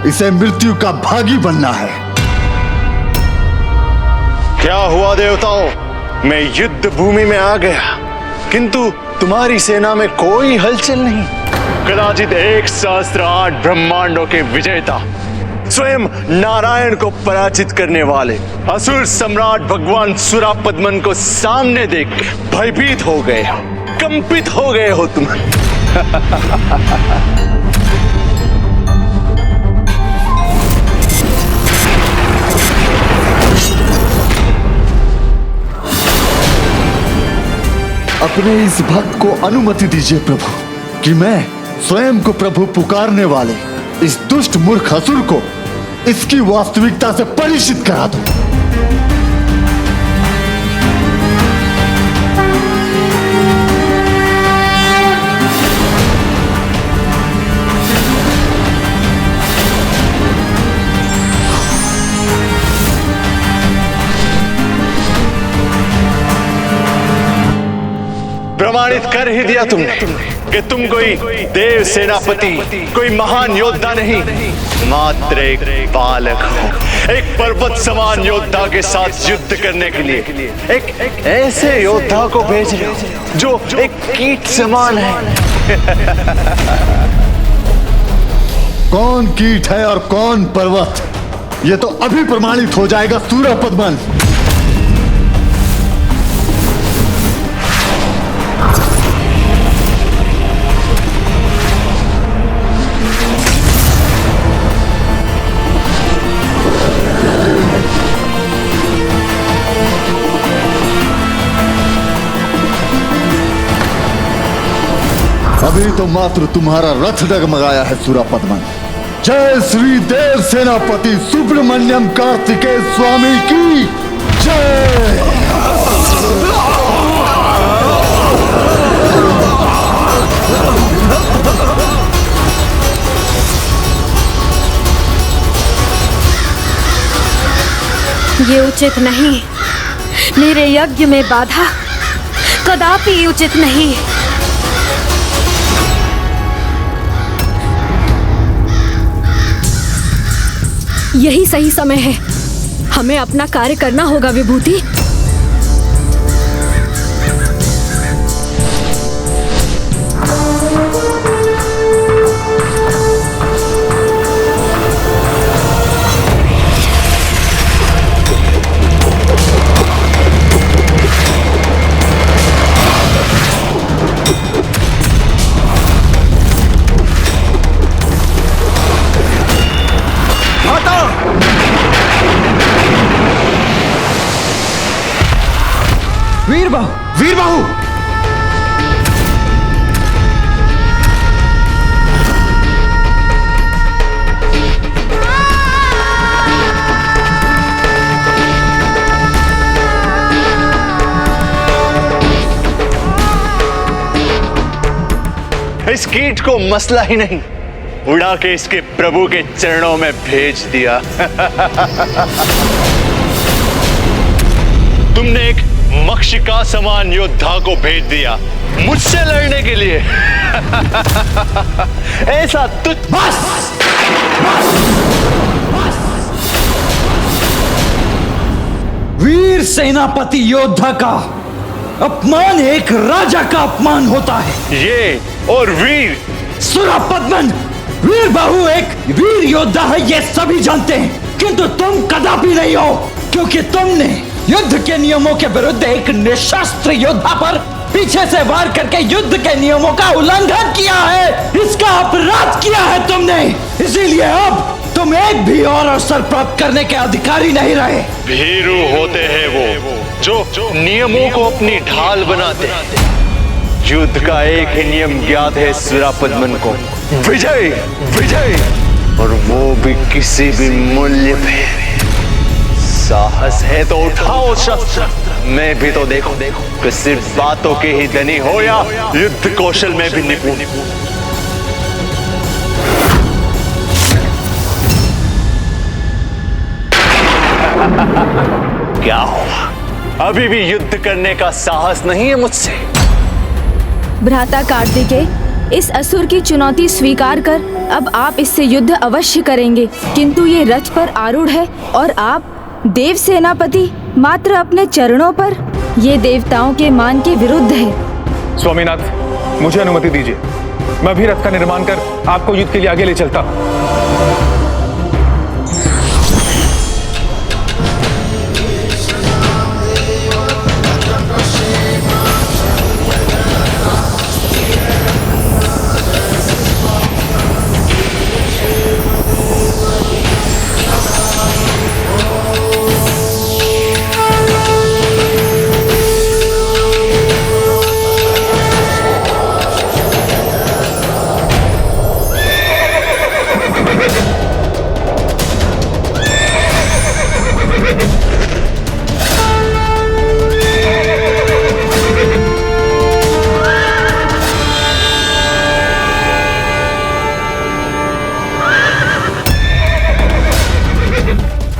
S12: इसे मृत्यु का भागी बनना है।
S3: क्या हुआ देवताओं? मैं युद्ध भूमि में आ गया, किंतु तुम्हारी सेना में कोई हलचल नहीं। कदाचित 1,008 ब्रह्मांडों के विजेता, स्वयं नारायण को पराजित करने वाले असुर सम्राट भगवान सुरापद्मन को सामने देख के भयभीत हो गए हो, कंपित हो गए हो तुम।
S12: अपने इस भक्त को अनुमति दीजिए प्रभु कि मैं स्वयं को प्रभु पुकारने वाले इस दुष्ट मूर्ख असुर को इसकी वास्तविकता से परिचित करा दूं।
S3: प्रमाणित कर ही दिया तुमने कि तुम कोई देव सेनापति, कोई महान योद्धा नहीं, मात्र एक बालक हो। एक पर्वत समान योद्धा के साथ युद्ध करने के लिए एक ऐसे योद्धा को भेज रहे हो जो एक कीट समान है।
S12: कौन कीट है और कौन पर्वत, ये तो अभी प्रमाणित हो जाएगा सूरापद्मन। अभी तो मात्र तुम्हारा रथ डगमगाया है सूरापद्मन। जय श्री देव सेनापति सुब्रमण्यम कार्तिकेय स्वामी की जय।
S1: ये उचित नहीं, मेरे यज्ञ में बाधा कदापि उचित नहीं।
S2: यही सही समय है, हमें अपना कार्य करना होगा विभूति।
S5: वीर बाहु,
S3: इस कीट को मसला ही नहीं, उड़ा के इसके प्रभु के चरणों में भेज दिया। तुमने एक मक्षिका समान योद्धा को भेज दिया मुझसे लड़ने के लिए। ऐसा तुझ
S5: वीर सेनापति योद्धा का अपमान एक राजा का अपमान होता है।
S3: ये और वीर
S5: सुरापद्मन, वीर बाहु एक वीर योद्धा है, ये सभी जानते हैं, किंतु तुम कदापि नहीं हो, क्योंकि तुमने युद्ध के नियमों के विरुद्ध एक निशस्त्र योद्धा पर पीछे से वार करके युद्ध के नियमों का उल्लंघन किया है, इसका अपराध किया है तुमने। इसीलिए अब तुम एक भी और अवसर प्राप्त करने के अधिकारी नहीं रहे।
S3: भीरू होते हैं वो जो नियमों को अपनी ढाल बनाते हैं। युद्ध का एक ही नियम ज्ञात है सुरापद्मन को, विजय विजय, और वो भी किसी भी मूल्य पे। साहस है तो उठाओ शस्त्र, मैं भी तो देखो कि सिर्फ बातों के ही धनी हो या युद्ध कौशल में भी निपुण। क्या हुआ, अभी भी युद्ध करने का साहस नहीं है मुझसे?
S2: भ्राता कार्तिकेय,
S4: इस असुर की चुनौती स्वीकार कर अब आप इससे युद्ध अवश्य करेंगे, किंतु ये रथ पर आरूढ़ है और आप देव सेनापति मात्र अपने चरणों पर, ये देवताओं के मान के विरुद्ध है।
S8: स्वामीनाथ, मुझे अनुमति दीजिए, मैं भी रथ का निर्माण कर आपको युद्ध के लिए आगे ले चलता।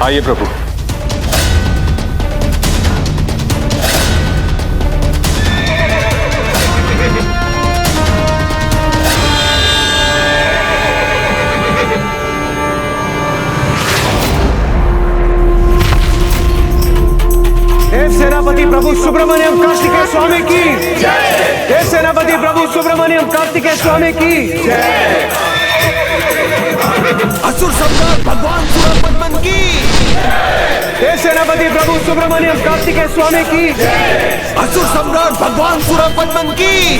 S8: आइए प्रभु।
S9: देव सेनापति प्रभु सुब्रमण्यम कार्तिकेय स्वामी की जय। देव सेनापति प्रभु सुब्रमण्यम कार्तिकेय स्वामी की जय।
S15: असुर सम्राट भगवान सूरपद्मन की
S9: देव सेनापति प्रभु सुब्रमण्यम कार्तिकेय स्वामी की जय।
S15: असुर सम्राट भगवान सूरपद्मन की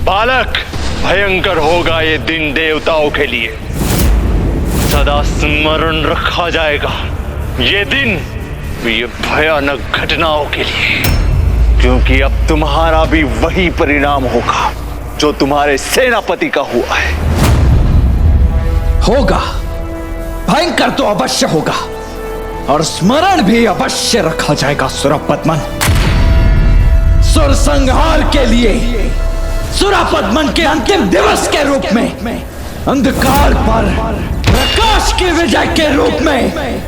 S3: बालक, भयंकर होगा ये दिन देवताओं के लिए, सदा स्मरण रखा जाएगा ये दिन, ये भयानक घटनाओं के लिए, क्योंकि अब तुम्हारा भी वही परिणाम होगा जो तुम्हारे सेनापति का हुआ है।
S5: होगा, भयंकर तो अवश्य होगा और स्मरण भी अवश्य रखा जाएगा सुरपद्मन। सुर संहार के लिए सुरपद्मन के अंतिम दिवस के रूप में, अंधकार पर प्रकाश की विजय के रूप में।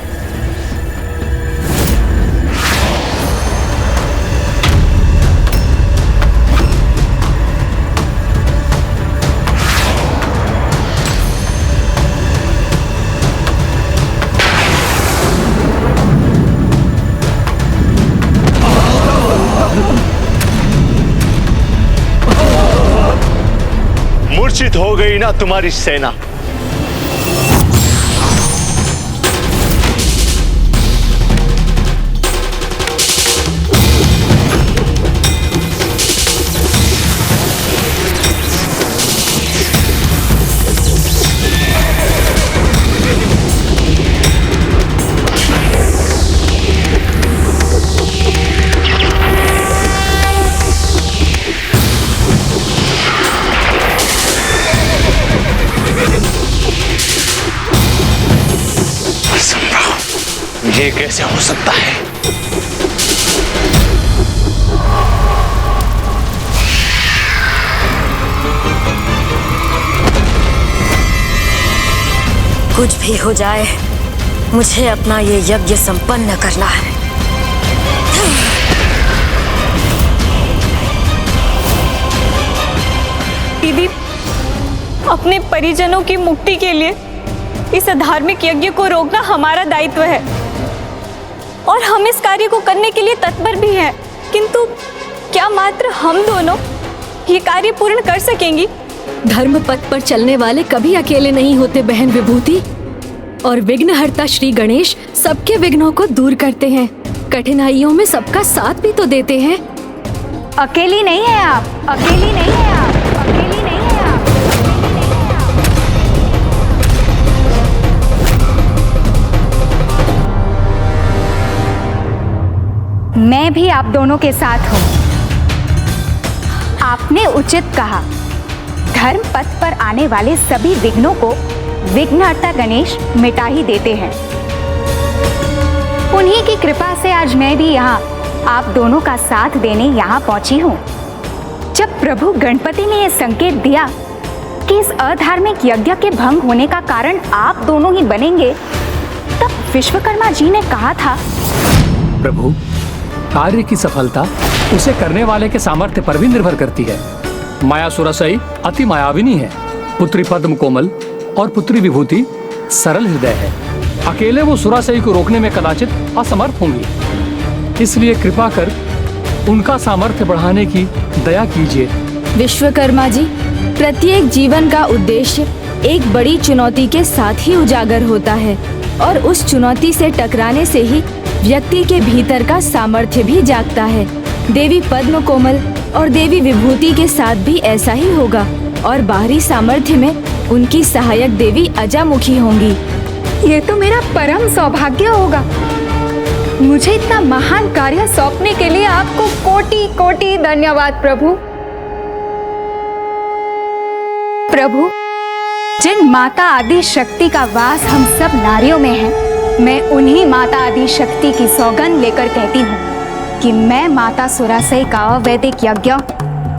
S3: मूर्छित हो गई ना तुम्हारी सेना? ये कैसे हो सकता है?
S1: कुछ भी हो जाए, मुझे अपना ये यज्ञ संपन्न करना है।
S10: दीदी, अपने परिजनों की मुक्ति के लिए इस अधार्मिक यज्ञ को रोकना हमारा दायित्व है और हम इस कार्य को करने के लिए तत्पर भी हैं। किंतु क्या मात्र हम दोनों ये कार्य पूर्ण कर सकेंगी?
S2: धर्म पथ पर चलने वाले कभी अकेले नहीं होते बहन विभूति, और विघ्नहर्ता श्री गणेश सबके विघ्नों को दूर करते हैं, कठिनाइयों में सबका साथ भी तो देते हैं।
S20: अकेली नहीं है आप, अकेली नहीं है आप, अकेली नहीं है आप। मैं भी आप दोनों के साथ हूँ। आपने उचित कहा, धर्म पथ पर आने वाले सभी विघ्नों को विघ्नहर्ता गणेश मिटा ही देते हैं। उन्हीं की कृपा से आज मैं भी यहाँ आप दोनों का साथ देने यहाँ पहुंची हूँ। जब प्रभु गणपति ने यह संकेत दिया कि इस अधार्मिक यज्ञ के भंग होने का कारण आप दोनों ही बनेंगे, तब विश्वकर्मा जी ने कहा था,
S18: प्रभु, कार्य की सफलता उसे करने वाले के सामर्थ्य पर भी निर्भर करती है। माया सुरसई अति मायाविनी है, पुत्री पद्म कोमल और पुत्री विभूति सरल हृदय है। अकेले वो सुरासई को रोकने में कदाचित असमर्थ होंगी, इसलिए कृपा कर उनका सामर्थ्य बढ़ाने की दया कीजिए।
S4: विश्वकर्मा जी, प्रत्येक जीवन का उद्देश्य एक बड़ी चुनौती के साथ ही उजागर होता है और उस चुनौती से टकराने से ही व्यक्ति के भीतर का सामर्थ्य भी जागता है। देवी पद्म कोमल और देवी विभूति के साथ भी ऐसा ही होगा और बाहरी सामर्थ्य में उनकी सहायक देवी अजामुखी होंगी।
S20: ये तो मेरा परम सौभाग्य होगा। मुझे इतना महान कार्य सौंपने के लिए आपको कोटि कोटि धन्यवाद प्रभु। प्रभु, जिन माता आदि शक्ति का वास हम सब नारियों में है, मैं उन्हीं माता आदि शक्ति की सौगंध लेकर कहती हूँ कि मैं माता सुरासई का अवैदिक यज्ञ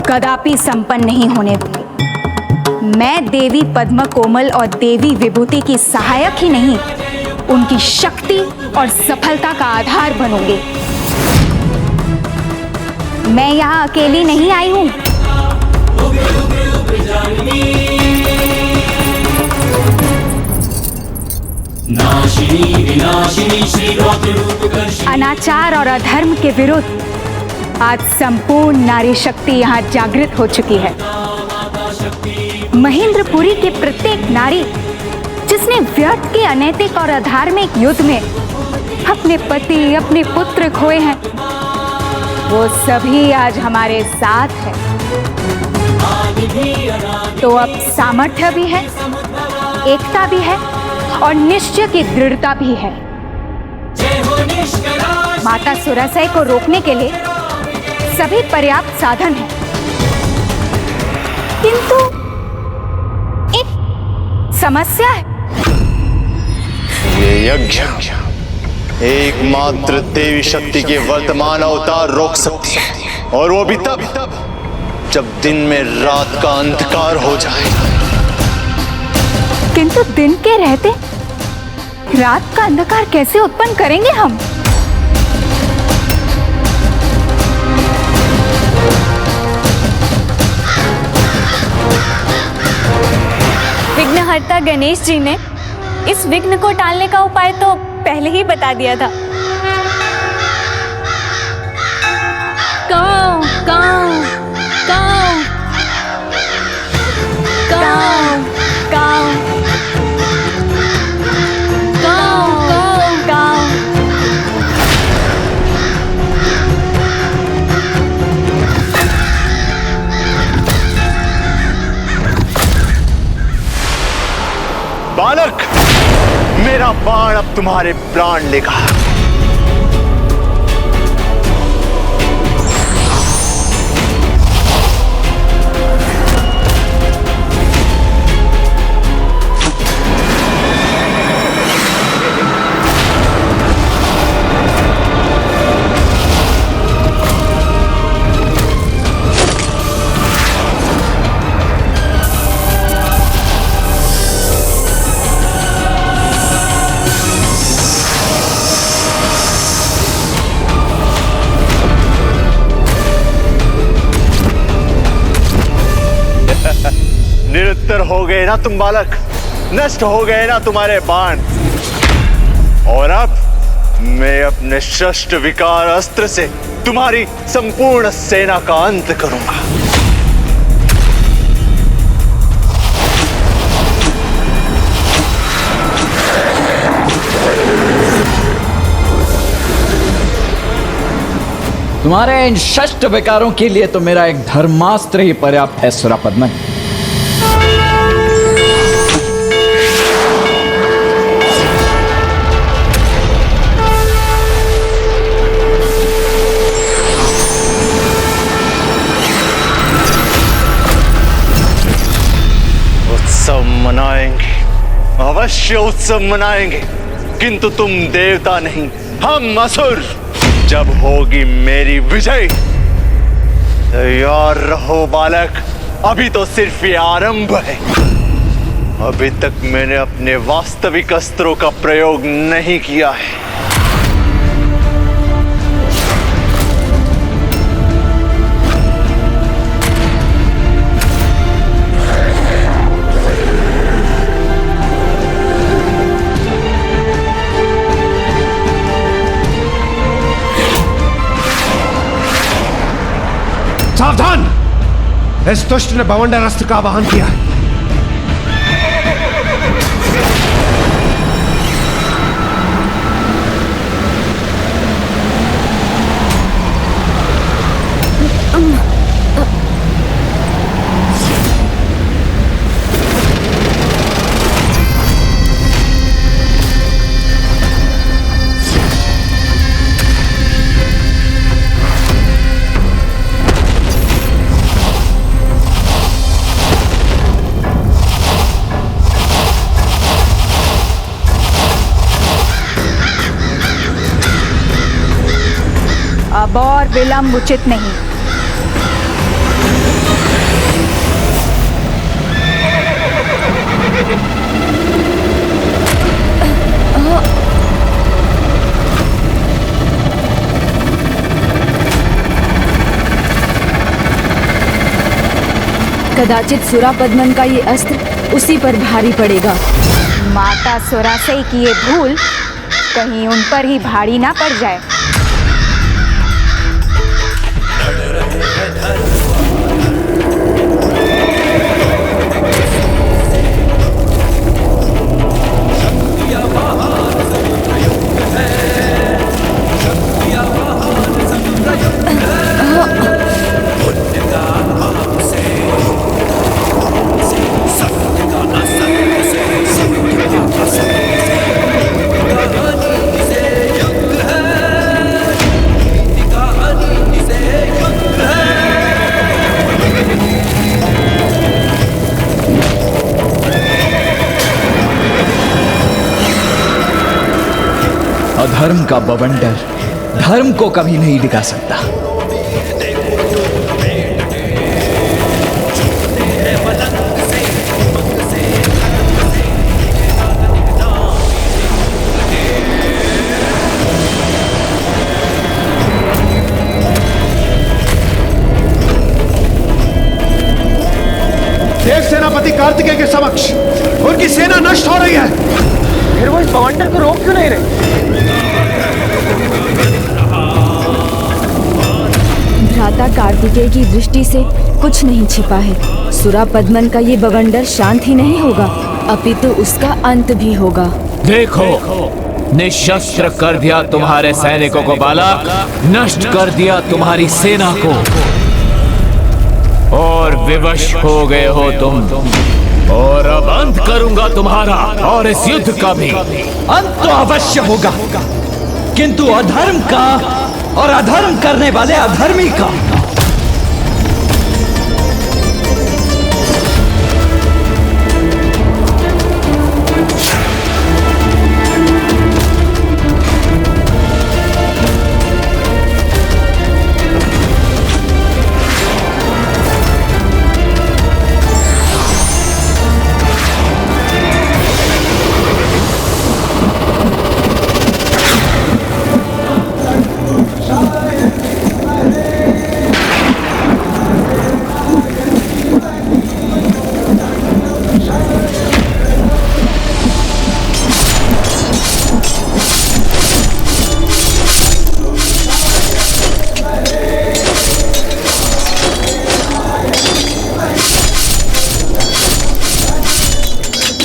S20: कदापि संपन्न नहीं होने दूंगी। मैं देवी पद्म कोमल और देवी विभूति की सहायक ही नहीं, उनकी शक्ति और सफलता का आधार बनूंगी। मैं यहाँ अकेली नहीं आई हूँ। अनाचार और अधर्म के विरुद्ध आज संपूर्ण नारी शक्ति यहाँ जागृत हो चुकी है। महेंद्रपुरी के प्रत्येक नारी जिसने व्यर्थ के अनैतिक और अधार्मिक युद्ध में अपने पति अपने पुत्र खोए हैं, वो सभी आज हमारे साथ है। तो अब सामर्थ्य भी है, एकता भी है और निश्चय की दृढ़ता भी है। माता सुरासई को रोकने के लिए सभी पर्याप्त साधन हैं, किंतु एक समस्या है।
S3: ये यज्ञ एकमात्र देवी शक्ति के वर्तमान अवतार रोक सकती है, और वो भी तब जब दिन में रात का अंधकार हो जाए।
S20: किंतु दिन के रहते रात का अंधकार कैसे उत्पन्न करेंगे हम?
S10: विघ्नहर्ता गणेश जी ने इस विघ्न को टालने का उपाय तो पहले ही बता दिया था।
S4: काऊ काऊ काऊ काऊ
S10: काऊ काऊ काऊ।
S3: बालक, मेरा बाण अब तुम्हारे प्राण लेगा। निरुत्तर हो गए ना तुम बालक, नष्ट हो गए ना तुम्हारे बाण। और अब मैं अपने षष्ठ विकार अस्त्र से तुम्हारी संपूर्ण सेना का अंत करूंगा।
S5: तुम्हारे इन षष्ठ विकारों के लिए तो मेरा एक धर्मास्त्र ही पर्याप्त है सुरापद्मन।
S3: उत्सव मनाएंगे, अवश्य उत्सव मनाएंगे, किंतु तुम देवता नहीं, हम असुर। जब होगी मेरी विजय, तैयार रहो बालक, अभी तो सिर्फ ये आरंभ है। अभी तक मैंने अपने वास्तविक अस्त्रों का प्रयोग नहीं किया है।
S9: सावधान! इस दुष्ट ने बवंडर अस्त्र का आवाहन किया है।
S20: अब और विलंब उचित नहीं।
S4: कदाचित सुरापद्मन का ये अस्त्र उसी पर भारी पड़ेगा।
S20: माता सुरासई की ये भूल कहीं उन पर ही भारी ना पड़ जाए।
S5: अधर्म का बवंडर धर्म को कभी नहीं डिगा सकता।
S9: देव सेनापति कार्तिकेय के समक्ष उनकी सेना नष्ट हो रही है, फिर वो इस बवंडर को रोक क्यों नहीं रहे?
S4: भ्राता कार्तिकेय की दृष्टि से कुछ नहीं छिपा है। सुरापद्मन का ये बवंडर शांत ही नहीं होगा, अपितु उसका अंत भी होगा।
S23: देखो, निशस्त्र कर दिया तुम्हारे सैनिकों को बालक, नष्ट कर दिया तुम्हारी सेना को, और विवश हो गए हो तुम। और अब अंत करूंगा तुम्हारा और इस युद्ध का भी।
S5: अंत तो अवश्य होगा, किंतु अधर्म का और अधर्म करने वाले अधर्मी का।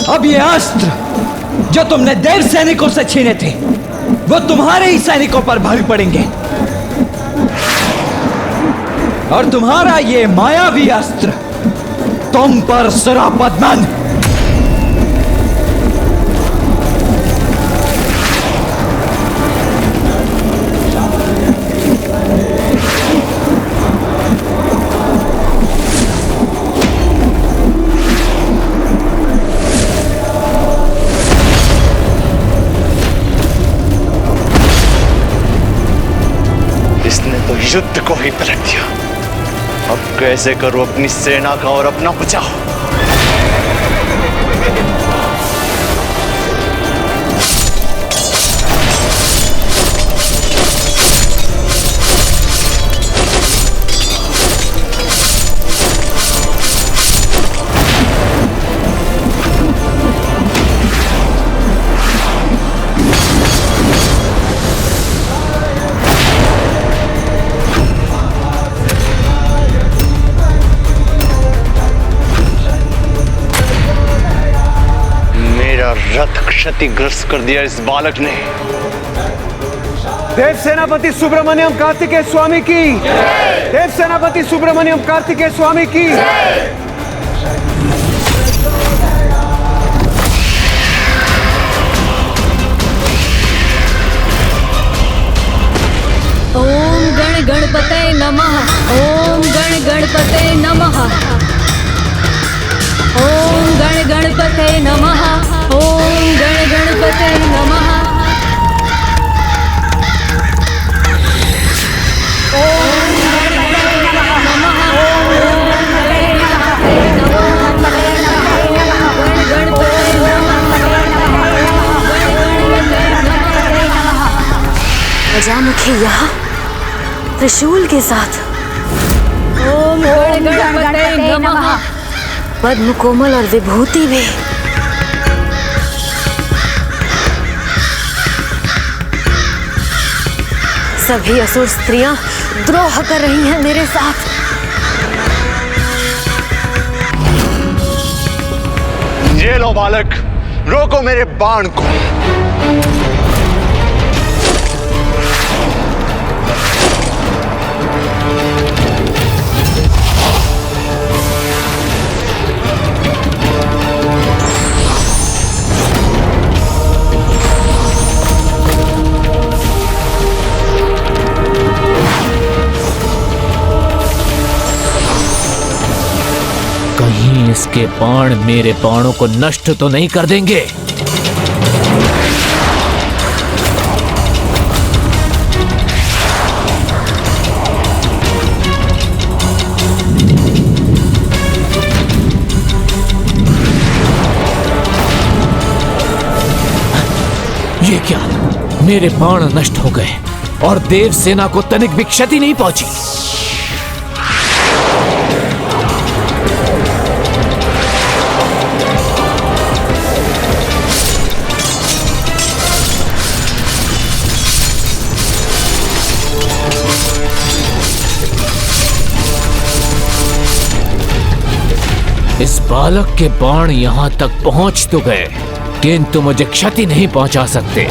S5: अब ये अस्त्र जो तुमने देव सैनिकों से छीने थे, वो तुम्हारे ही सैनिकों पर भारी पड़ेंगे। और तुम्हारा ये मायावी अस्त्र तुम पर सुरापद्मन।
S3: युद्ध को ही पलट दिया। अब कैसे करूं अपनी सेना का और अपना बचाव? रथ क्षतिग्रस्त कर दिया इस बालक ने।
S9: देव सेनापति सुब्रमण्यम कार्तिकेय स्वामी की, देव सेनापति सुब्रमण्यम कार्तिकेय स्वामी की।
S1: ओम गण गणपतये नमः। ओम गण गणपतये नमः। ओम गण गणपतये नमः। ओम गण गणपतये नमः। गजामुखी यहाँ त्रिशूल के साथ। ओम गण गणपतये नमः। पद्म कोमल और विभूति भी। सभी असुर स्त्रियां द्रोह कर रही हैं मेरे साथ।
S3: ये लो बालक, रोको मेरे बाण को।
S23: कहीं इसके बाण मेरे बाणों को नष्ट तो नहीं कर देंगे। ये क्या, मेरे बाण नष्ट हो गए और देव सेना को तनिक भी क्षति नहीं पहुंची। इस बालक के बाण यहां तक पहुंच तो गए, किंतु मुझे क्षति नहीं पहुंचा सकते।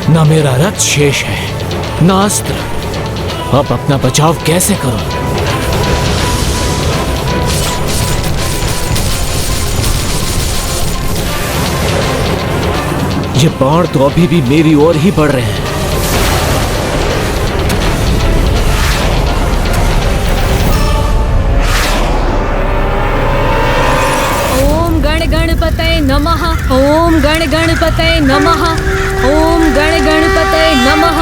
S23: ना मेरा रथ शेष है, ना अस्त्र। अब अपना बचाव कैसे करूं? ये बाण तो अभी भी मेरी ओर ही बढ़ रहे हैं।
S1: ओम गण गणपतये नमः। ओम गण गणपतये नमः। ओम गण गणपतये नमः।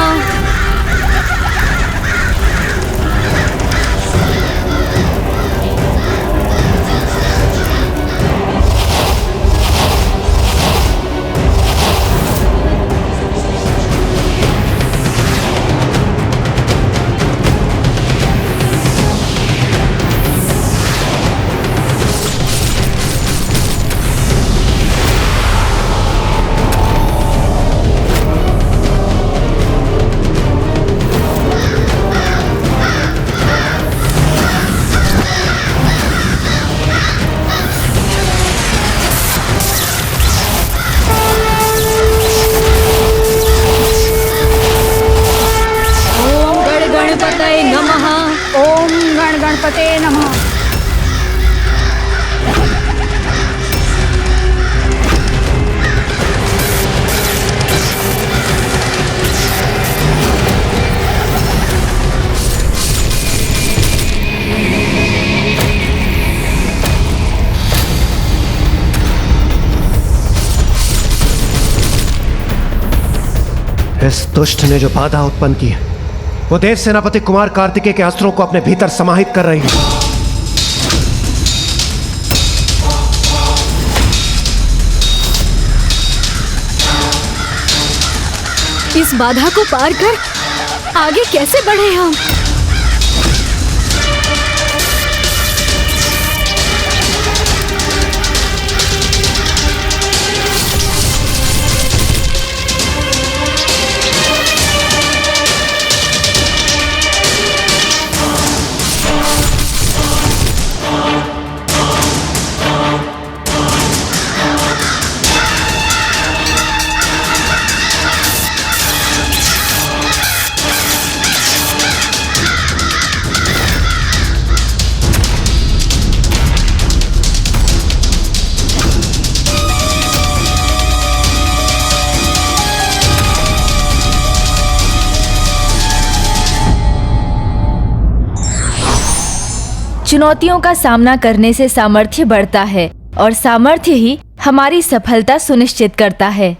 S9: इस दुष्ट ने जो बाधा उत्पन्न की है वो देव सेनापति कुमार कार्तिकेय के अस्त्रों को अपने भीतर समाहित कर रही है।
S2: इस बाधा को पार कर आगे कैसे बढ़े हम?
S4: चुनौतियों का सामना करने से सामर्थ्य बढ़ता है और सामर्थ्य ही हमारी सफलता सुनिश्चित करता है।